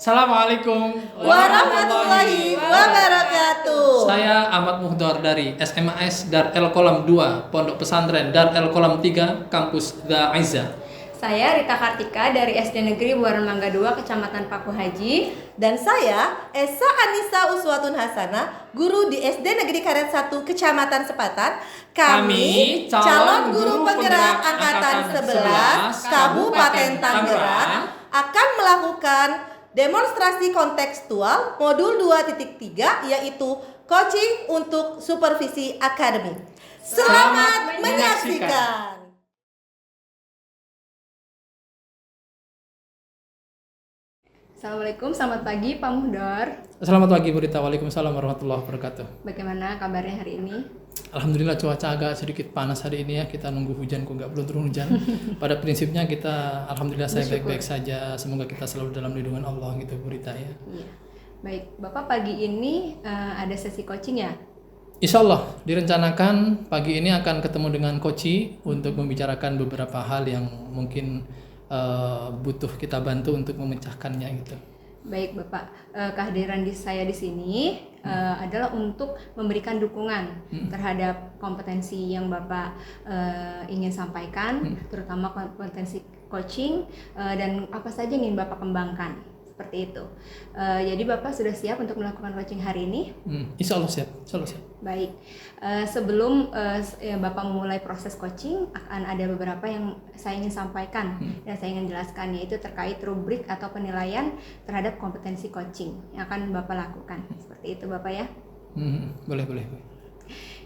Assalamualaikum warahmatullahi wabarakatuh. Saya Ahmad Muhdar dari SMAS Dar El Kolam 2, Pondok Pesantren Dar El Kolam 3, Kampus The Aizah. Saya Rita Kartika dari SD Negeri Buaran Mangga 2, Kecamatan Paku Haji. Dan saya Esa Anissa Uswatun Hasanah, guru di SD Negeri Karet 1, Kecamatan Sepatan. Kami calon guru penggerak Angkatan 11 Kabupaten Tangerang akan melakukan demonstrasi kontekstual modul 2.3, yaitu coaching untuk supervisi akademik. Selamat menyaksikan. Assalamualaikum, selamat pagi Pak Muhdar. Selamat pagi Bu Rita, waalaikumsalam warahmatullahi wabarakatuh. Bagaimana kabarnya hari ini? Alhamdulillah cuaca agak sedikit panas hari ini ya, kita nunggu hujan kok belum turun hujan. Pada prinsipnya kita alhamdulillah saya baik-baik saja, semoga kita selalu dalam lindungan Allah gitu Bu Rita ya. Iya. Baik, Bapak pagi ini ada sesi coaching ya? Insya Allah direncanakan pagi ini akan ketemu dengan Koci untuk membicarakan beberapa hal yang mungkin butuh kita bantu untuk memecahkannya gitu. Baik Bapak, kehadiran saya di sini adalah untuk memberikan dukungan terhadap kompetensi yang Bapak ingin sampaikan, terutama kompetensi coaching dan apa saja yang ingin Bapak kembangkan. Seperti itu. Jadi Bapak sudah siap untuk melakukan coaching hari ini? Insya Allah siap. Baik. Sebelum Bapak memulai proses coaching, akan ada beberapa yang saya ingin sampaikan dan saya ingin jelaskan, yaitu terkait rubrik atau penilaian terhadap kompetensi coaching yang akan Bapak lakukan. Seperti itu Bapak ya? Boleh.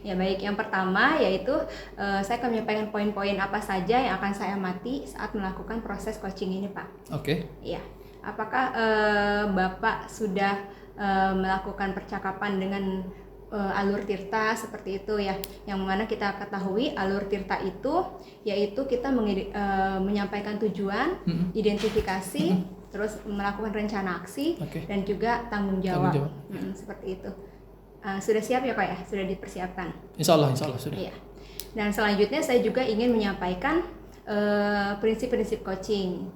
Ya baik, yang pertama yaitu saya akan menyampaikan poin-poin apa saja yang akan saya amati saat melakukan proses coaching ini Pak. Oke. Iya. Apakah Bapak sudah melakukan percakapan dengan alur tirta seperti itu ya, yang mana kita ketahui alur tirta itu yaitu kita menyampaikan tujuan, identifikasi, terus melakukan rencana aksi, dan juga tanggung jawab. Seperti itu. Sudah siap ya Pak ya? Sudah dipersiapkan? Insya Allah sudah. Iya. Dan selanjutnya saya juga ingin menyampaikan prinsip-prinsip coaching.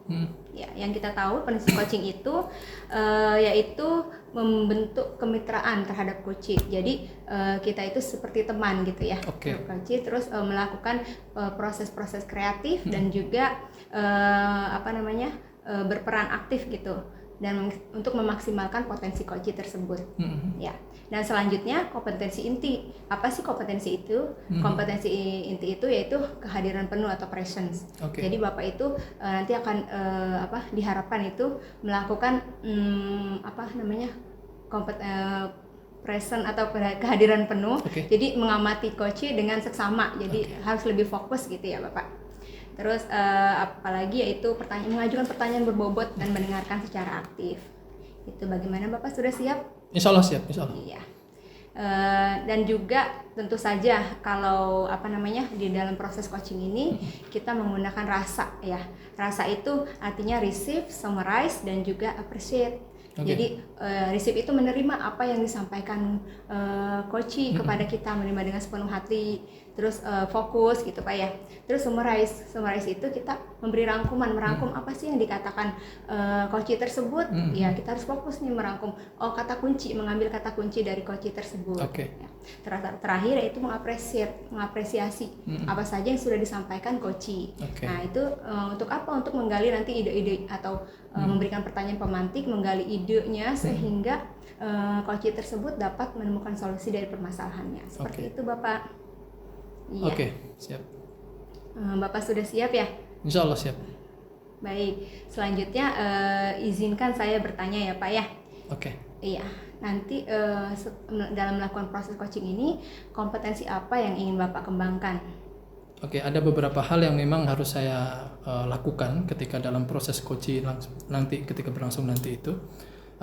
Ya, yang kita tahu prinsip coaching itu yaitu membentuk kemitraan terhadap coach. Jadi kita itu seperti teman gitu ya. Coach terus melakukan proses-proses kreatif dan juga berperan aktif gitu, dan untuk memaksimalkan potensi coach tersebut. Ya. Dan selanjutnya kompetensi inti. Apa sih kompetensi itu? Kompetensi inti itu yaitu kehadiran penuh atau presence. Jadi Bapak itu nanti akan diharapkan itu melakukan present atau kehadiran penuh. Jadi mengamati coach dengan seksama. Jadi harus lebih fokus gitu ya Bapak. Terus apalagi yaitu mengajukan pertanyaan berbobot dan mendengarkan secara aktif. Itu bagaimana Bapak sudah siap? Insya Allah siap. Iya. Dan juga tentu saja kalau di dalam proses coaching ini kita menggunakan rasa ya. Rasa itu artinya receive, summarize, dan juga appreciate. Jadi receive itu menerima apa yang disampaikan coach kepada kita, menerima dengan sepenuh hati, terus fokus gitu Pak ya. Terus summarize itu kita memberi merangkum apa sih yang dikatakan coach tersebut. Ya kita harus fokus nih merangkum mengambil kata kunci dari coach tersebut. Ya. Terakhir yaitu mengapresiasi apa saja yang sudah disampaikan coach. Nah itu untuk apa? Untuk menggali nanti ide-ide atau memberikan pertanyaan pemantik, menggali idenya sehingga coach tersebut dapat menemukan solusi dari permasalahannya. Seperti itu Bapak. Iya. Siap. Bapak sudah siap ya? Insya Allah siap. Baik, selanjutnya izinkan saya bertanya ya Pak ya. Iya, nanti dalam melakukan proses coaching ini kompetensi apa yang ingin Bapak kembangkan? Ada beberapa hal yang memang harus saya lakukan ketika dalam proses coaching ketika berlangsung nanti itu.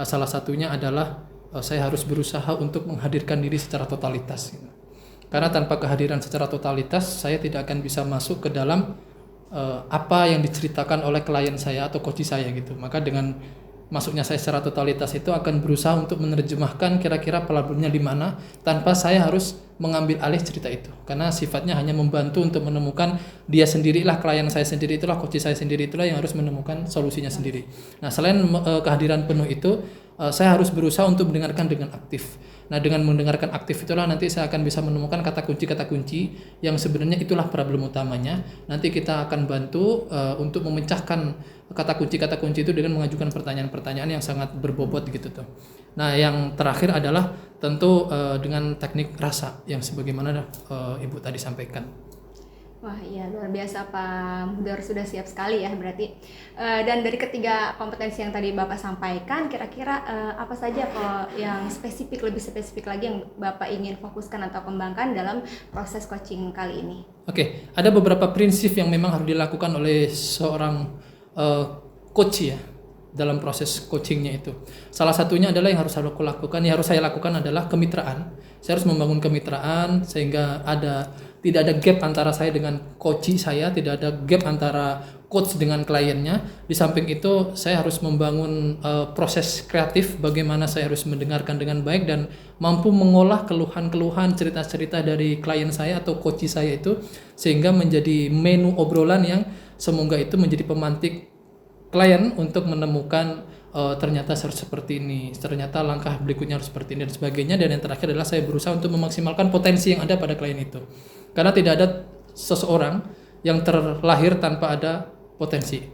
Salah satunya adalah saya harus berusaha untuk menghadirkan diri secara totalitas. Karena tanpa kehadiran secara totalitas saya tidak akan bisa masuk ke dalam apa yang diceritakan oleh klien saya atau coach saya gitu. Maka dengan masuknya saya secara totalitas itu akan berusaha untuk menerjemahkan kira-kira problemnya di mana tanpa saya harus mengambil alih cerita itu, karena sifatnya hanya membantu untuk menemukan dia sendirilah, klien saya sendiri itulah, coach saya sendiri itulah yang harus menemukan solusinya sendiri. Nah, selain kehadiran penuh itu, saya harus berusaha untuk mendengarkan dengan aktif. Nah, dengan mendengarkan aktif itulah nanti saya akan bisa menemukan kata kunci yang sebenarnya itulah problem utamanya. Nanti kita akan bantu untuk memecahkan kata kunci itu dengan mengajukan pertanyaan-pertanyaan yang sangat berbobot gitu tuh. Nah, yang terakhir adalah tentu dengan teknik rasa yang sebagaimana Ibu tadi sampaikan. Wah, iya, luar biasa Pak Mudor, sudah siap sekali ya berarti. Dan dari ketiga kompetensi yang tadi Bapak sampaikan, kira-kira apa saja yang lebih spesifik lagi yang Bapak ingin fokuskan atau kembangkan dalam proses coaching kali ini? Oke, ada beberapa prinsip yang memang harus dilakukan oleh seorang coach ya dalam proses coachingnya itu. Salah satunya adalah yang harus saya lakukan adalah kemitraan. Saya harus membangun kemitraan sehingga tidak ada gap antara saya dengan coach saya, tidak ada gap antara coach dengan kliennya. Di samping itu saya harus membangun proses kreatif, bagaimana saya harus mendengarkan dengan baik dan mampu mengolah keluhan-keluhan, cerita-cerita dari klien saya atau coach saya itu sehingga menjadi menu obrolan yang semoga itu menjadi pemantik klien untuk menemukan ternyata harus seperti ini, ternyata langkah berikutnya harus seperti ini dan sebagainya. Dan yang terakhir adalah saya berusaha untuk memaksimalkan potensi yang ada pada klien itu, karena tidak ada seseorang yang terlahir tanpa ada potensi.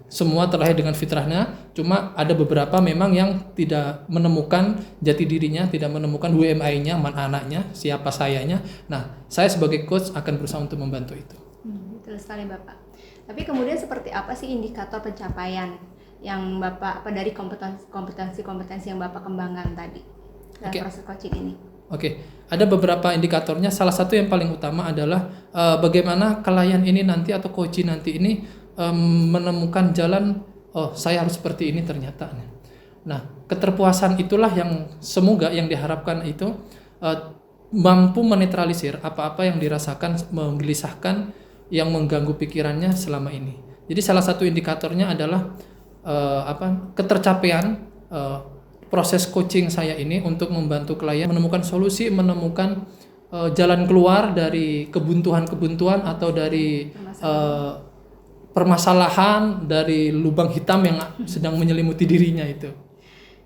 Semua terlahir dengan fitrahnya, cuma ada beberapa memang yang tidak menemukan jati dirinya, tidak menemukan WMI-nya, mana anaknya, siapa sayanya. Nah, saya sebagai coach akan berusaha untuk membantu itu. Betul sekali Bapak. Tapi kemudian seperti apa sih indikator pencapaian yang Bapak dari kompetensi yang Bapak kembangkan tadi dalam proses coaching ini? Oke, ada beberapa indikatornya. Salah satu yang paling utama adalah bagaimana klien ini nanti atau coach nanti ini menemukan jalan, saya harus seperti ini ternyata. Nah, keterpuasan itulah yang semoga yang diharapkan itu mampu menetralisir apa-apa yang dirasakan, menggelisahkan, yang mengganggu pikirannya selama ini. Jadi salah satu indikatornya adalah ketercapaian proses coaching saya ini untuk membantu klien menemukan solusi, menemukan jalan keluar dari kebuntuan-kebuntuan atau dari permasalahan, dari lubang hitam yang sedang menyelimuti dirinya itu.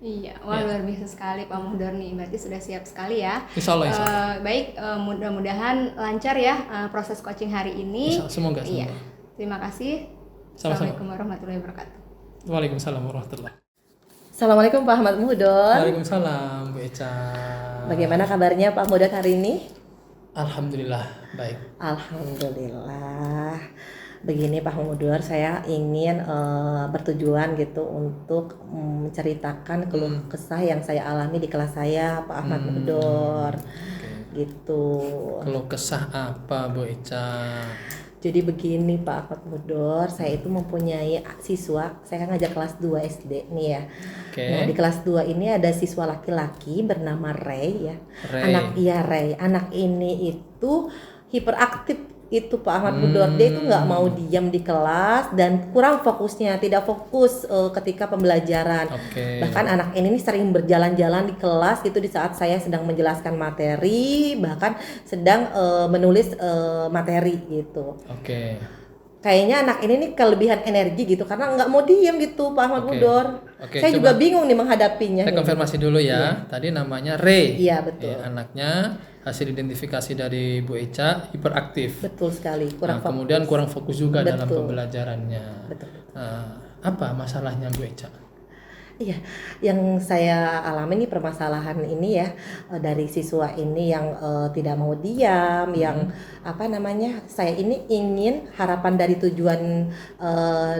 Iya, luar biasa sekali Pak Mudor nih, berarti sudah siap sekali ya. Insya Allah. Baik, mudah-mudahan lancar ya proses coaching hari ini. Semoga. Iya. Terima kasih. Assalamualaikum warahmatullahi wabarakatuh. Waalaikumsalam warahmatullahi. Assalamualaikum Pak Ahmad Mudor. Waalaikumsalam Bu Eca. Bagaimana kabarnya Pak Mudor hari ini? Alhamdulillah baik. Alhamdulillah. Begini Pak Mudor, saya ingin bertujuan gitu untuk menceritakan keluh kesah yang saya alami di kelas saya Pak Ahmad Mudor. Gitu. Keluh kesah apa Bu Eca? Jadi begini Pak Ahmad Mudor, saya itu mempunyai siswa, saya kan ngajar kelas 2 SD nih ya. Nah di kelas 2 ini ada siswa laki-laki bernama Ray ya. Ray. Anak ini itu hiperaktif itu Pak Ahmad Mudor. Dia itu nggak mau diam di kelas dan kurang fokusnya, tidak fokus ketika pembelajaran. Bahkan anak ini sering berjalan-jalan di kelas gitu di saat saya sedang menjelaskan materi, bahkan sedang menulis materi gitu. Kayaknya anak ini nih kelebihan energi gitu karena nggak mau diam gitu Pak Ahmad Mudor. Saya juga bingung nih menghadapinya. Saya konfirmasi dulu ya. Tadi namanya Ray. Iya betul. Anaknya hasil identifikasi dari Bu Eca hiperaktif. Betul sekali. Kemudian kurang fokus juga dalam pembelajarannya. Betul. Apa masalahnya Bu Eca? Iya, yang saya alami nih permasalahan ini ya dari siswa ini yang tidak mau diam, yang saya ini ingin harapan dari tujuan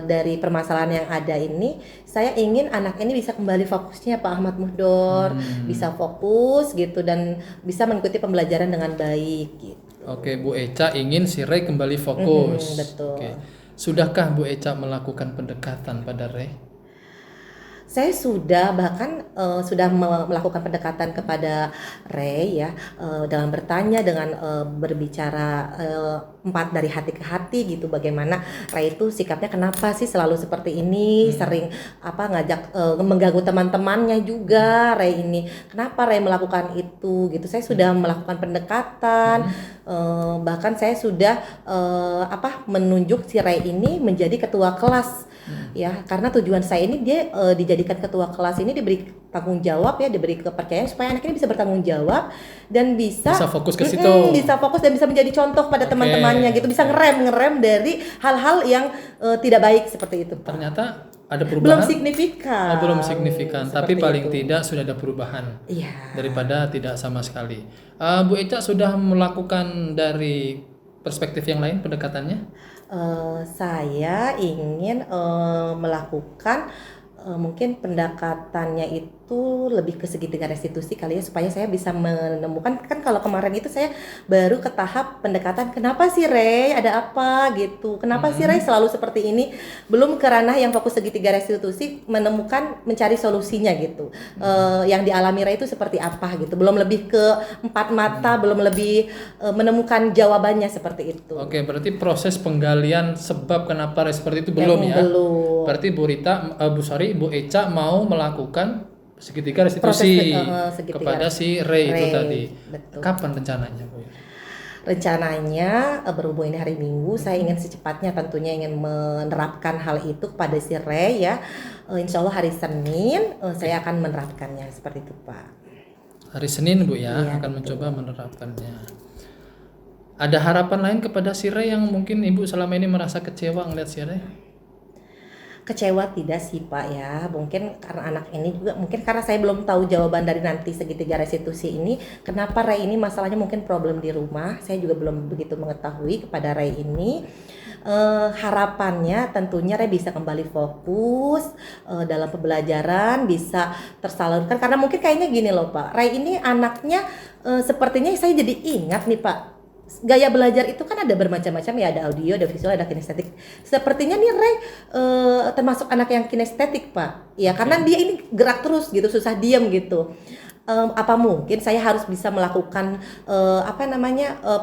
dari permasalahan yang ada ini, saya ingin anak ini bisa kembali fokusnya Pak Ahmad Mudor, bisa fokus gitu dan bisa mengikuti pembelajaran dengan baik gitu. Bu Eca ingin si Ray kembali fokus. Betul. Sudahkah Bu Eca melakukan pendekatan pada Ray? Saya sudah bahkan sudah melakukan pendekatan kepada Ray ya, dalam bertanya dengan berbicara dari hati ke hati gitu, bagaimana Ray itu sikapnya kenapa sih selalu seperti ini, sering ngajak mengganggu teman-temannya juga Ray ini, kenapa Ray melakukan itu gitu. Saya sudah melakukan pendekatan, bahkan saya sudah menunjuk si Ray ini menjadi ketua kelas. Ya, karena tujuan saya ini dia dijadikan ketua kelas ini, diberi tanggung jawab ya, diberi kepercayaan supaya anak ini bisa bertanggung jawab dan bisa fokus ke situ. Bisa fokus dan bisa menjadi contoh pada teman-temannya gitu, bisa ngerem dari hal-hal yang tidak baik seperti itu. Ternyata ada perubahan. Belum signifikan, tapi paling tidak sudah ada perubahan. Iya. Daripada tidak sama sekali. Bu Eca sudah melakukan dari perspektif yang lain pendekatannya? Saya ingin melakukan mungkin pendekatannya itu lebih ke segitiga restitusi kali ya, supaya saya bisa menemukan, kan kalau kemarin itu saya baru ke tahap pendekatan kenapa sih Ray, ada apa gitu, kenapa sih Ray selalu seperti ini, belum ke ranah yang fokus segitiga restitusi, mencari solusinya gitu. Yang dialami Ray itu seperti apa gitu, belum lebih ke empat mata, belum lebih menemukan jawabannya seperti itu. Oke, berarti proses penggalian sebab kenapa Ray seperti itu belum ya? Belum. Berarti Bu Eca mau melakukan segitiga restitusi kepada si Ray itu tadi. Betul. Kapan rencananya, Bu? Rencananya berhubung ini hari Minggu, saya ingin secepatnya tentunya ingin menerapkan hal itu kepada si Ray ya. Insya Allah hari Senin saya akan menerapkannya seperti itu, Pak. Hari Senin, Bu ya, Iya, akan mencoba menerapkannya. Ada harapan lain kepada si Ray yang mungkin Ibu selama ini merasa kecewa ngeliat si Ray? Kecewa tidak sih Pak ya, mungkin karena anak ini juga, mungkin karena saya belum tahu jawaban dari nanti segitiga restitusi ini, kenapa Ray ini masalahnya mungkin problem di rumah, saya juga belum begitu mengetahui kepada Ray ini. Harapannya tentunya Ray bisa kembali fokus dalam pembelajaran, bisa tersalurkan, karena mungkin kayaknya gini loh Pak, Ray ini anaknya sepertinya saya jadi ingat nih Pak, gaya belajar itu kan ada bermacam-macam ya, ada audio, ada visual, ada kinestetik. Sepertinya nih Ray termasuk anak yang kinestetik Pak. Ya karena dia ini gerak terus gitu, susah diam gitu. Apa mungkin saya harus bisa melakukan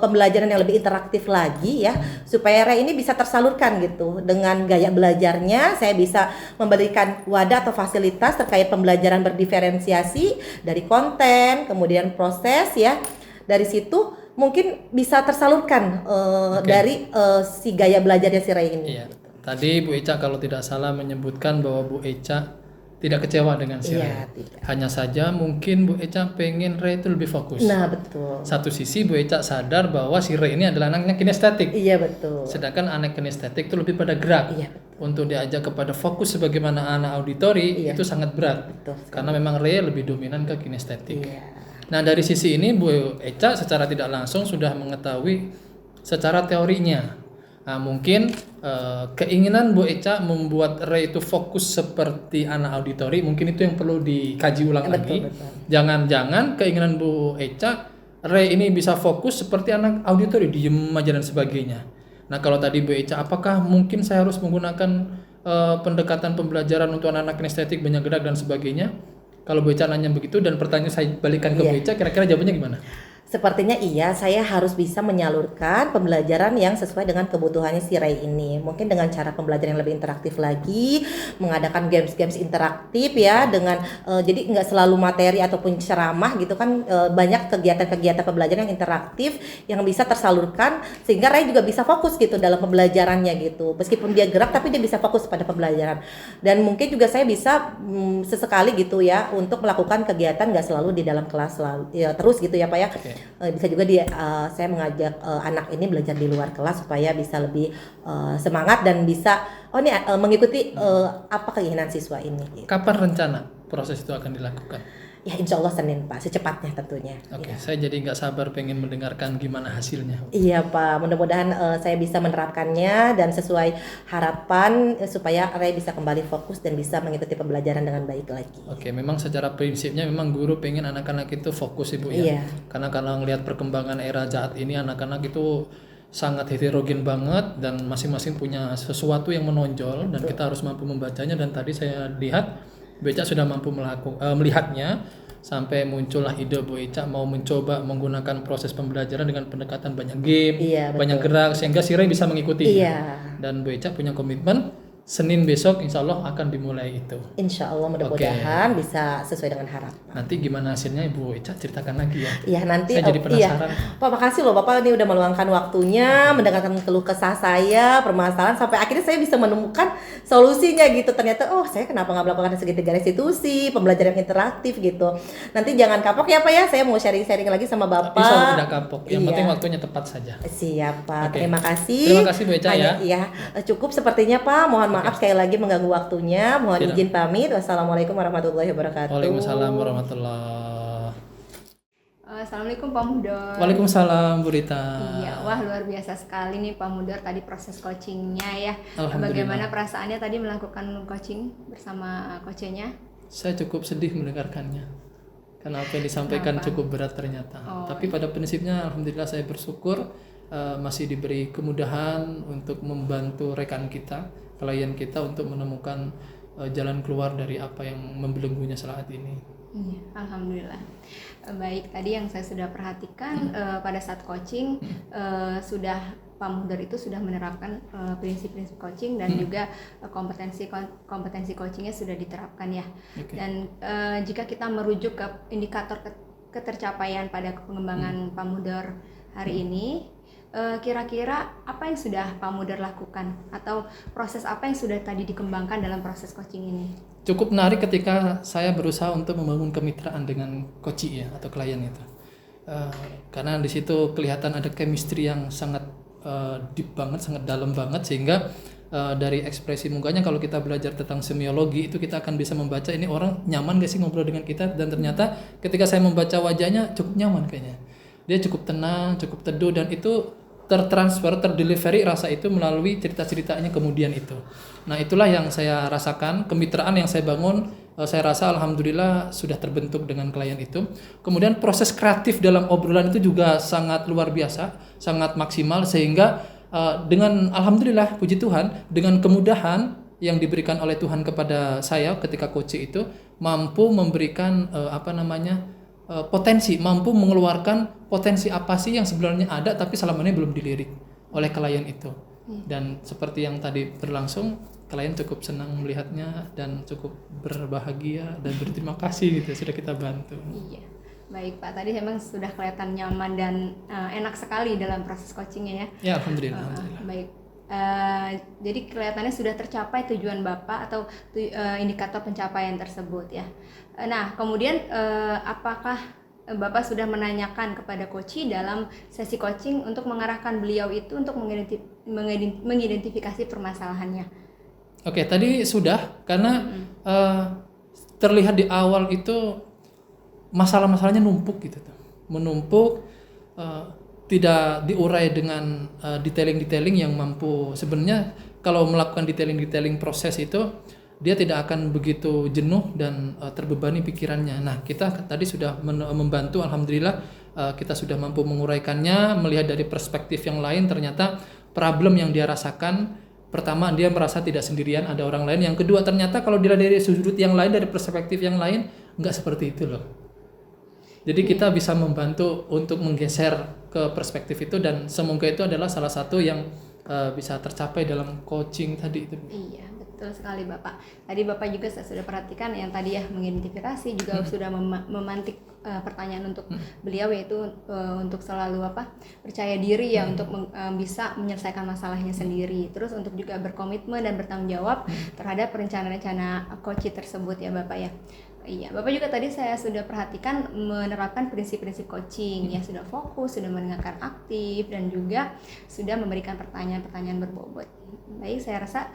pembelajaran yang lebih interaktif lagi ya, supaya Ray ini bisa tersalurkan gitu dengan gaya belajarnya. Saya bisa memberikan wadah atau fasilitas terkait pembelajaran berdiferensiasi dari konten, kemudian proses ya. Dari situ mungkin bisa tersalurkan dari si gaya belajarnya si Ray ini. Iya. Tadi Bu Eca kalau tidak salah menyebutkan bahwa Bu Eca tidak kecewa dengan si Ray. Tidak. Hanya saja mungkin Bu Eca pengen Ray itu lebih fokus. Nah betul. Satu sisi Bu Eca sadar bahwa si Ray ini adalah anaknya kinestetik. Iya betul. Sedangkan anak kinestetik itu lebih pada gerak. Iya betul. Untuk diajak kepada fokus sebagaimana anak auditori itu sangat berat. Betul. Karena memang Ray lebih dominan ke kinestetik. Iya. Nah dari sisi ini Bu Eca secara tidak langsung sudah mengetahui secara teorinya. Nah mungkin keinginan Bu Eca membuat Ray itu fokus seperti anak auditori, mungkin itu yang perlu dikaji ulang lagi. Jangan-jangan keinginan Bu Eca Ray ini bisa fokus seperti anak auditori, diem aja dan sebagainya. Nah kalau tadi Bu Eca, apakah mungkin saya harus menggunakan pendekatan pembelajaran untuk anak-anak kinestetik, banyak gerak dan sebagainya? Kalau Bu Eca nanya begitu dan pertanyaan saya balikan ke Bu Eca, kira-kira jawabannya gimana? Sepertinya iya, saya harus bisa menyalurkan pembelajaran yang sesuai dengan kebutuhannya si Ray ini. Mungkin dengan cara pembelajaran yang lebih interaktif lagi, mengadakan games-games interaktif ya, dengan jadi nggak selalu materi ataupun ceramah gitu kan, banyak kegiatan-kegiatan pembelajaran yang interaktif yang bisa tersalurkan sehingga Ray juga bisa fokus gitu dalam pembelajarannya gitu. Meskipun dia gerak tapi dia bisa fokus pada pembelajaran. Dan mungkin juga saya bisa sesekali gitu ya untuk melakukan kegiatan nggak selalu di dalam kelas terus gitu ya Pak ya. Bisa juga saya mengajak anak ini belajar di luar kelas supaya bisa lebih semangat dan bisa mengikuti apa keinginan siswa ini. Gitu. Kapan rencana proses itu akan dilakukan? Ya insya Allah Senin Pak, secepatnya tentunya. Oke, Ya. saya jadi nggak sabar pengen mendengarkan gimana hasilnya. Iya Pak, mudah-mudahan saya bisa menerapkannya dan sesuai harapan supaya Ray bisa kembali fokus dan bisa mengikuti pembelajaran dengan baik lagi. Oke, memang secara prinsipnya memang guru pengen anak-anak itu fokus Ibu ya. Iya. Karena kalau ngelihat perkembangan era saat ini anak-anak itu sangat heterogen banget dan masing-masing punya sesuatu yang menonjol dan kita harus mampu membacanya. Dan tadi saya lihat Bu Eca sudah mampu melihatnya sampai muncullah ide Bu Eca mau mencoba menggunakan proses pembelajaran dengan pendekatan banyak game, Iya, banyak betul. gerak sehingga si Ray bisa mengikuti. Iya. Dan Bu Eca punya komitmen Senin besok insya Allah akan dimulai itu. Insya Allah mudah-mudahan bisa sesuai dengan harapan. Nanti gimana hasilnya Ibu Eca ceritakan lagi ya. Iya nanti. Saya jadi penasaran. Iya. Pak, makasih loh Bapak ini udah meluangkan waktunya mendengarkan keluh kesah saya, permasalahan sampai akhirnya saya bisa menemukan solusinya gitu. Ternyata saya kenapa nggak melakukan segitiga restitusi, pembelajaran interaktif gitu. Nanti jangan kapok ya Pak ya, saya mau sharing-sharing lagi sama Bapak. Insya Allah tidak kapok. Yang Iya. penting waktunya tepat saja. Siap Pak. Oke. Terima kasih. Terima kasih Bu Eca ya. Iya, cukup sepertinya Pak. Mohon maaf sekali lagi mengganggu waktunya. Mohon Tidak. izin pamit. Wassalamualaikum warahmatullahi wabarakatuh. Waalaikumsalam warahmatullahi. Assalamualaikum Pak Mudor. Waalaikumsalam Bu Rita. Iya, wah luar biasa sekali nih Pak Mudor tadi proses coachingnya ya. Alhamdulillah. Bagaimana perasaannya tadi melakukan coaching bersama coachnya? Saya cukup sedih mendengarkannya karena apa yang disampaikan Kenapa? cukup berat ternyata. Oh, Tapi pada prinsipnya alhamdulillah saya bersyukur masih diberi kemudahan untuk membantu rekan kita, klien kita untuk menemukan jalan keluar dari apa yang membelenggunya saat ini. Iya, alhamdulillah. Baik, tadi yang saya sudah perhatikan pada saat coaching sudah Pak Mudor itu sudah menerapkan prinsip-prinsip coaching dan juga kompetensi coachingnya sudah diterapkan ya. Oke. Dan jika kita merujuk ke indikator ketercapaian pada pengembangan Pak Mudor hari ini, kira-kira apa yang sudah Pak Mudor lakukan atau proses apa yang sudah tadi dikembangkan dalam proses coaching ini? Cukup menarik ketika saya berusaha untuk membangun kemitraan dengan coach ya atau klien itu, karena di situ kelihatan ada chemistry yang sangat deep banget, sangat dalam banget sehingga dari ekspresi mukanya kalau kita belajar tentang semiologi itu kita akan bisa membaca ini orang nyaman gak sih ngobrol dengan kita, dan ternyata ketika saya membaca wajahnya cukup nyaman kayaknya, dia cukup tenang, cukup teduh, dan itu tertransfer, terdelivery rasa itu melalui cerita-ceritanya kemudian itu. Nah itulah yang saya rasakan, kemitraan yang saya bangun, saya rasa alhamdulillah sudah terbentuk dengan klien itu. Kemudian proses kreatif dalam obrolan itu juga sangat luar biasa, sangat maksimal sehingga dengan alhamdulillah puji Tuhan, dengan kemudahan yang diberikan oleh Tuhan kepada saya ketika coach itu mampu memberikan potensi, mampu mengeluarkan potensi apa sih yang sebenarnya ada tapi selama ini belum dilirik oleh klien itu. Dan seperti yang tadi berlangsung, klien cukup senang melihatnya dan cukup berbahagia dan berterima kasih gitu sudah kita bantu. Iya, baik Pak. Tadi memang sudah kelihatan nyaman dan enak sekali dalam proses coachingnya ya. Ya alhamdulillah. Alhamdulillah. Baik. Jadi kelihatannya sudah tercapai tujuan Bapak atau indikator pencapaian tersebut ya. Nah, kemudian apakah Bapak sudah menanyakan kepada coach dalam sesi coaching untuk mengarahkan beliau itu untuk mengidentifikasi permasalahannya? Oke, tadi sudah karena terlihat di awal itu masalah-masalahnya numpuk gitu tuh. Menumpuk, tidak diurai dengan detailing-detailing yang mampu. Sebenarnya kalau melakukan detailing-detailing proses itu dia tidak akan begitu jenuh dan terbebani pikirannya. Nah, kita tadi sudah membantu, alhamdulillah kita sudah mampu menguraikannya, melihat dari perspektif yang lain. Ternyata problem yang dia rasakan, pertama dia merasa tidak sendirian, ada orang lain. Yang kedua ternyata kalau dilihat dari sudut yang lain, dari perspektif yang lain, nggak seperti itu loh. Jadi kita bisa membantu untuk menggeser ke perspektif itu, dan semoga itu adalah salah satu yang bisa tercapai dalam coaching tadi itu. Iya, betul sekali Bapak. Tadi Bapak juga saya sudah perhatikan yang tadi ya mengidentifikasi juga sudah memantik pertanyaan untuk beliau, yaitu untuk selalu percaya diri ya untuk bisa menyelesaikan masalahnya sendiri. Terus untuk juga berkomitmen dan bertanggung jawab terhadap rencana-rencana coach tersebut ya Bapak ya. Iya, Bapak juga tadi saya sudah perhatikan menerapkan prinsip-prinsip coaching ya, sudah fokus, sudah mendengarkan aktif, dan juga sudah memberikan pertanyaan-pertanyaan berbobot. Baik, saya rasa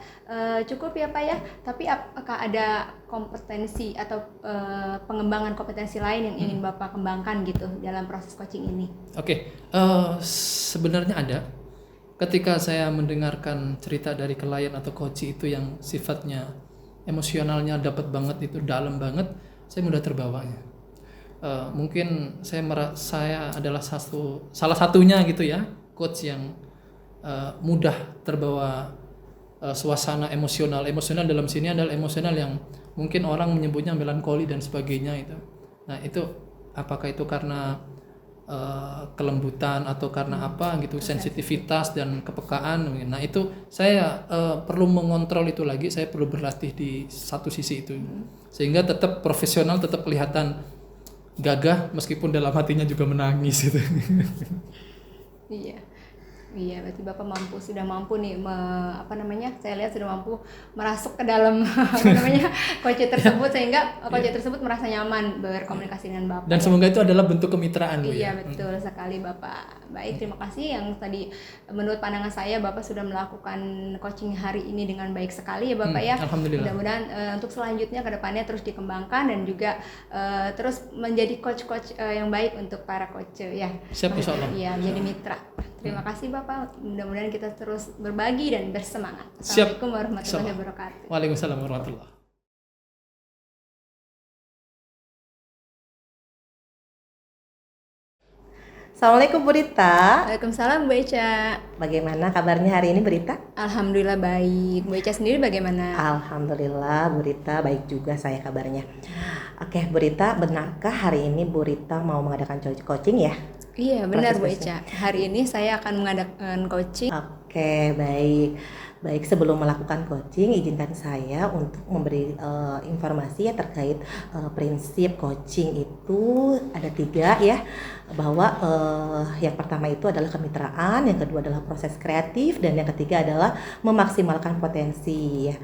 cukup ya Pak ya. Tapi apakah ada kompetensi atau pengembangan kompetensi lain yang ingin Bapak kembangkan gitu dalam proses coaching ini? Oke, sebenarnya ada. Ketika saya mendengarkan cerita dari klien atau coach itu yang sifatnya emosionalnya dapat banget, itu dalam banget, saya mudah terbawanya. Mungkin saya adalah salah satunya gitu ya, coach yang mudah terbawa suasana emosional. Emosional dalam sini adalah emosional yang mungkin orang menyebutnya melankoli dan sebagainya itu. Nah itu apakah itu karena kelembutan atau karena apa gitu, sensitivitas dan kepekaan. Nah itu saya perlu mengontrol itu lagi, saya perlu berlatih di satu sisi itu sehingga tetap profesional, tetap kelihatan gagah meskipun dalam hatinya juga menangis gitu. Iya. Iya, berarti Bapak sudah mampu nih, saya lihat sudah mampu merasuk ke dalam coach tersebut sehingga coach tersebut merasa nyaman berkomunikasi dengan Bapak. Dan semoga itu adalah bentuk kemitraan. Iya, betul sekali Bapak. Baik, terima kasih yang tadi menurut pandangan saya Bapak sudah melakukan coaching hari ini dengan baik sekali ya Bapak ya. Alhamdulillah. Mudah-mudahan untuk selanjutnya ke depannya terus dikembangkan dan juga terus menjadi coach-coach yang baik untuk para coach ya. Siap, insyaallah. Iya, menjadi mitra. Terima kasih Bapak, mudah-mudahan kita terus berbagi dan bersemangat. Siap. Assalamualaikum warahmatullahi wabarakatuh. Waalaikumsalam warahmatullahi. Assalamualaikum Bu Rita. Waalaikumsalam Bu Eca. Bagaimana kabarnya hari ini Bu Rita? Alhamdulillah baik. Bu Eca sendiri bagaimana? Alhamdulillah Bu Rita baik juga saya kabarnya. Oke Bu Rita, benarkah hari ini Bu Rita mau mengadakan coaching ya? Iya benar Bu Proses Eca. Hari ini saya akan mengadakan coaching. Oke, baik. Baik, sebelum melakukan coaching, izinkan saya untuk memberi informasi ya terkait prinsip coaching itu ada 3 ya. Bahwa yang pertama itu adalah kemitraan, yang kedua adalah proses kreatif, dan yang ketiga adalah memaksimalkan potensi ya.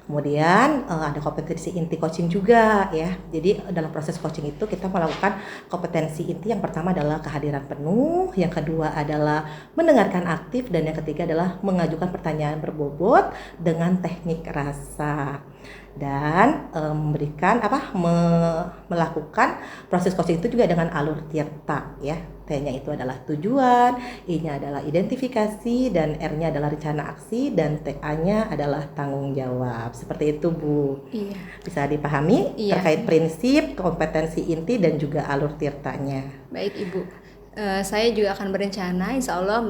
Kemudian ada kompetensi inti coaching juga ya. Jadi dalam proses coaching itu kita melakukan kompetensi inti. Yang pertama adalah kehadiran penuh, yang kedua adalah mendengarkan aktif, dan yang ketiga adalah mengajukan pertanyaan berbobot dengan teknik rasa. Dan melakukan proses coaching itu juga dengan alur tirta ya. T-nya itu adalah tujuan, I-nya adalah identifikasi, dan R-nya adalah rencana aksi, dan TA-nya adalah tanggung jawab. Seperti itu Bu. Iya. Bisa dipahami terkait prinsip, kompetensi inti, dan juga alur tirtanya. Baik Ibu. Saya juga akan berencana insya Allah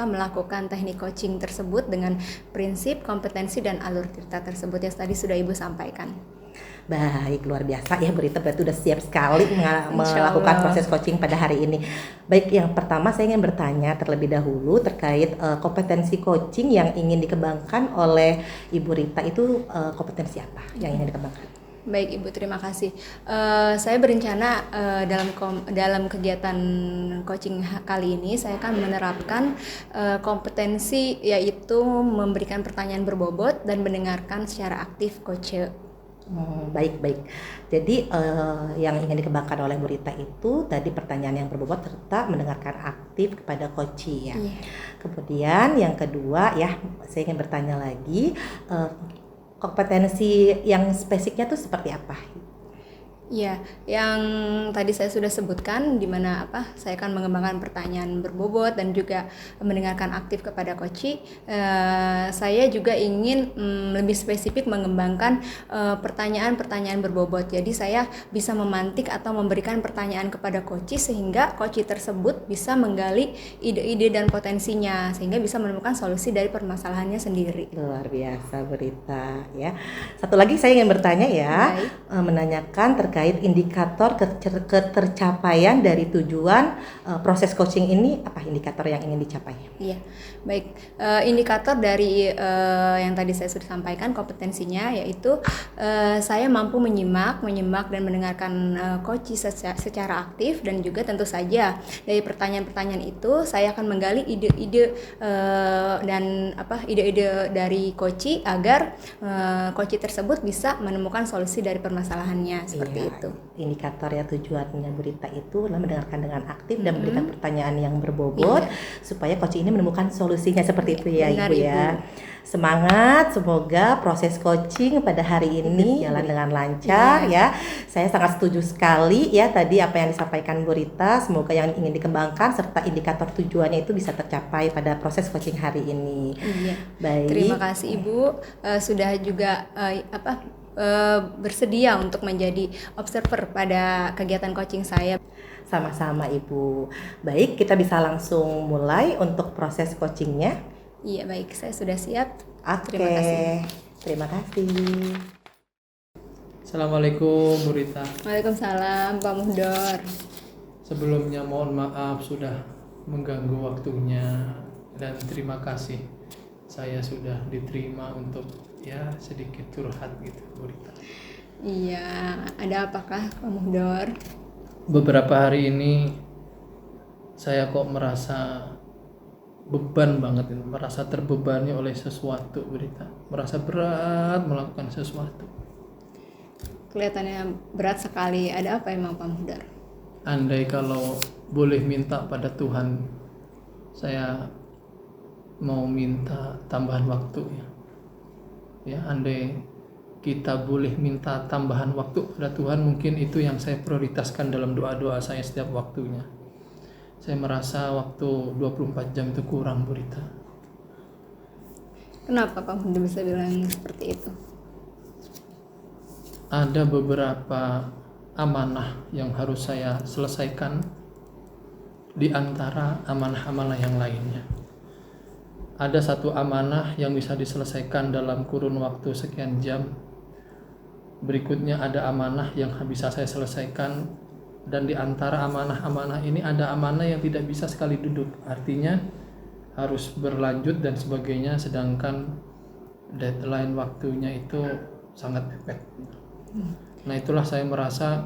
melakukan teknik coaching tersebut dengan prinsip, kompetensi, dan alur tirta tersebut yang tadi sudah Ibu sampaikan. Baik, luar biasa ya Bu Rita, berarti udah siap sekali melakukan proses coaching pada hari ini. Baik, yang pertama saya ingin bertanya terlebih dahulu terkait kompetensi coaching yang ingin dikembangkan oleh Ibu Rita itu kompetensi apa yang ingin dikembangkan? Baik Ibu, terima kasih. Saya berencana dalam kegiatan coaching kali ini saya akan menerapkan kompetensi yaitu memberikan pertanyaan berbobot dan mendengarkan secara aktif coach. Baik. Jadi yang ingin dikembangkan oleh Bu Rita itu tadi pertanyaan yang berbobot serta mendengarkan aktif kepada coach ya. Yeah. Kemudian yang kedua ya, saya ingin bertanya lagi kompetensi yang spesifiknya itu seperti apa? Ya, yang tadi saya sudah sebutkan di mana saya akan mengembangkan pertanyaan berbobot dan juga mendengarkan aktif kepada coach. Saya juga ingin lebih spesifik mengembangkan pertanyaan-pertanyaan berbobot. Jadi saya bisa memantik atau memberikan pertanyaan kepada coach sehingga coach tersebut bisa menggali ide-ide dan potensinya sehingga bisa menemukan solusi dari permasalahannya sendiri. Luar biasa Bu Rita ya. Satu lagi saya ingin bertanya ya, menanyakan terkait indikator ketercapaian dari tujuan proses coaching ini, apa indikator yang ingin dicapai? Iya, baik. Indikator dari yang tadi saya sudah sampaikan kompetensinya yaitu saya mampu menyimak dan mendengarkan coach secara aktif, dan juga tentu saja dari pertanyaan-pertanyaan itu saya akan menggali ide-ide ide-ide dari coach agar coach tersebut bisa menemukan solusi dari permasalahannya seperti itu. Indikator ya tujuannya Bu Rita itu adalah mendengarkan dengan aktif dan memberikan pertanyaan yang berbobot supaya coach ini menemukan solusinya seperti itu ya. Benar, Ibu ya. Semangat, semoga proses coaching pada hari ini jalan dengan lancar ya. Saya sangat setuju sekali ya tadi apa yang disampaikan Bu Rita, semoga yang ingin dikembangkan serta indikator tujuannya itu bisa tercapai pada proses coaching hari ini. Iya. Baik. Terima kasih Ibu sudah juga bersedia untuk menjadi observer pada kegiatan coaching saya. Sama-sama Ibu. Baik, kita bisa langsung mulai untuk proses coachingnya. Iya baik, saya sudah siap. Oke, Terima kasih. terima kasih. Assalamualaikum Bu Rita. Waalaikumsalam Pak Muhdor. Sebelumnya mohon maaf sudah mengganggu waktunya, dan terima kasih saya sudah diterima untuk ya sedikit curhat gitu Bu Rita. Iya, ada apakah Pak Muhdor? Beberapa hari ini saya kok merasa beban banget, merasa terbebani oleh sesuatu Bu Rita, merasa berat melakukan sesuatu. Kelihatannya berat sekali. Ada apa emang Pak Muhdor? Andai kalau boleh minta pada Tuhan, saya mau minta tambahan waktu ya. Ya, andai kita boleh minta tambahan waktu pada Tuhan, mungkin itu yang saya prioritaskan dalam doa-doa saya setiap waktunya. Saya merasa waktu 24 jam itu kurang Bu Rita. Kenapa Pak Muhdor bisa bilang seperti itu? Ada beberapa amanah yang harus saya selesaikan di antara amanah-amanah yang lainnya. Ada satu amanah yang bisa diselesaikan dalam kurun waktu sekian jam. Berikutnya ada amanah yang bisa saya selesaikan, dan di antara amanah-amanah ini ada amanah yang tidak bisa sekali duduk. Artinya harus berlanjut dan sebagainya, sedangkan deadline waktunya itu sangat mepet. Nah, itulah saya merasa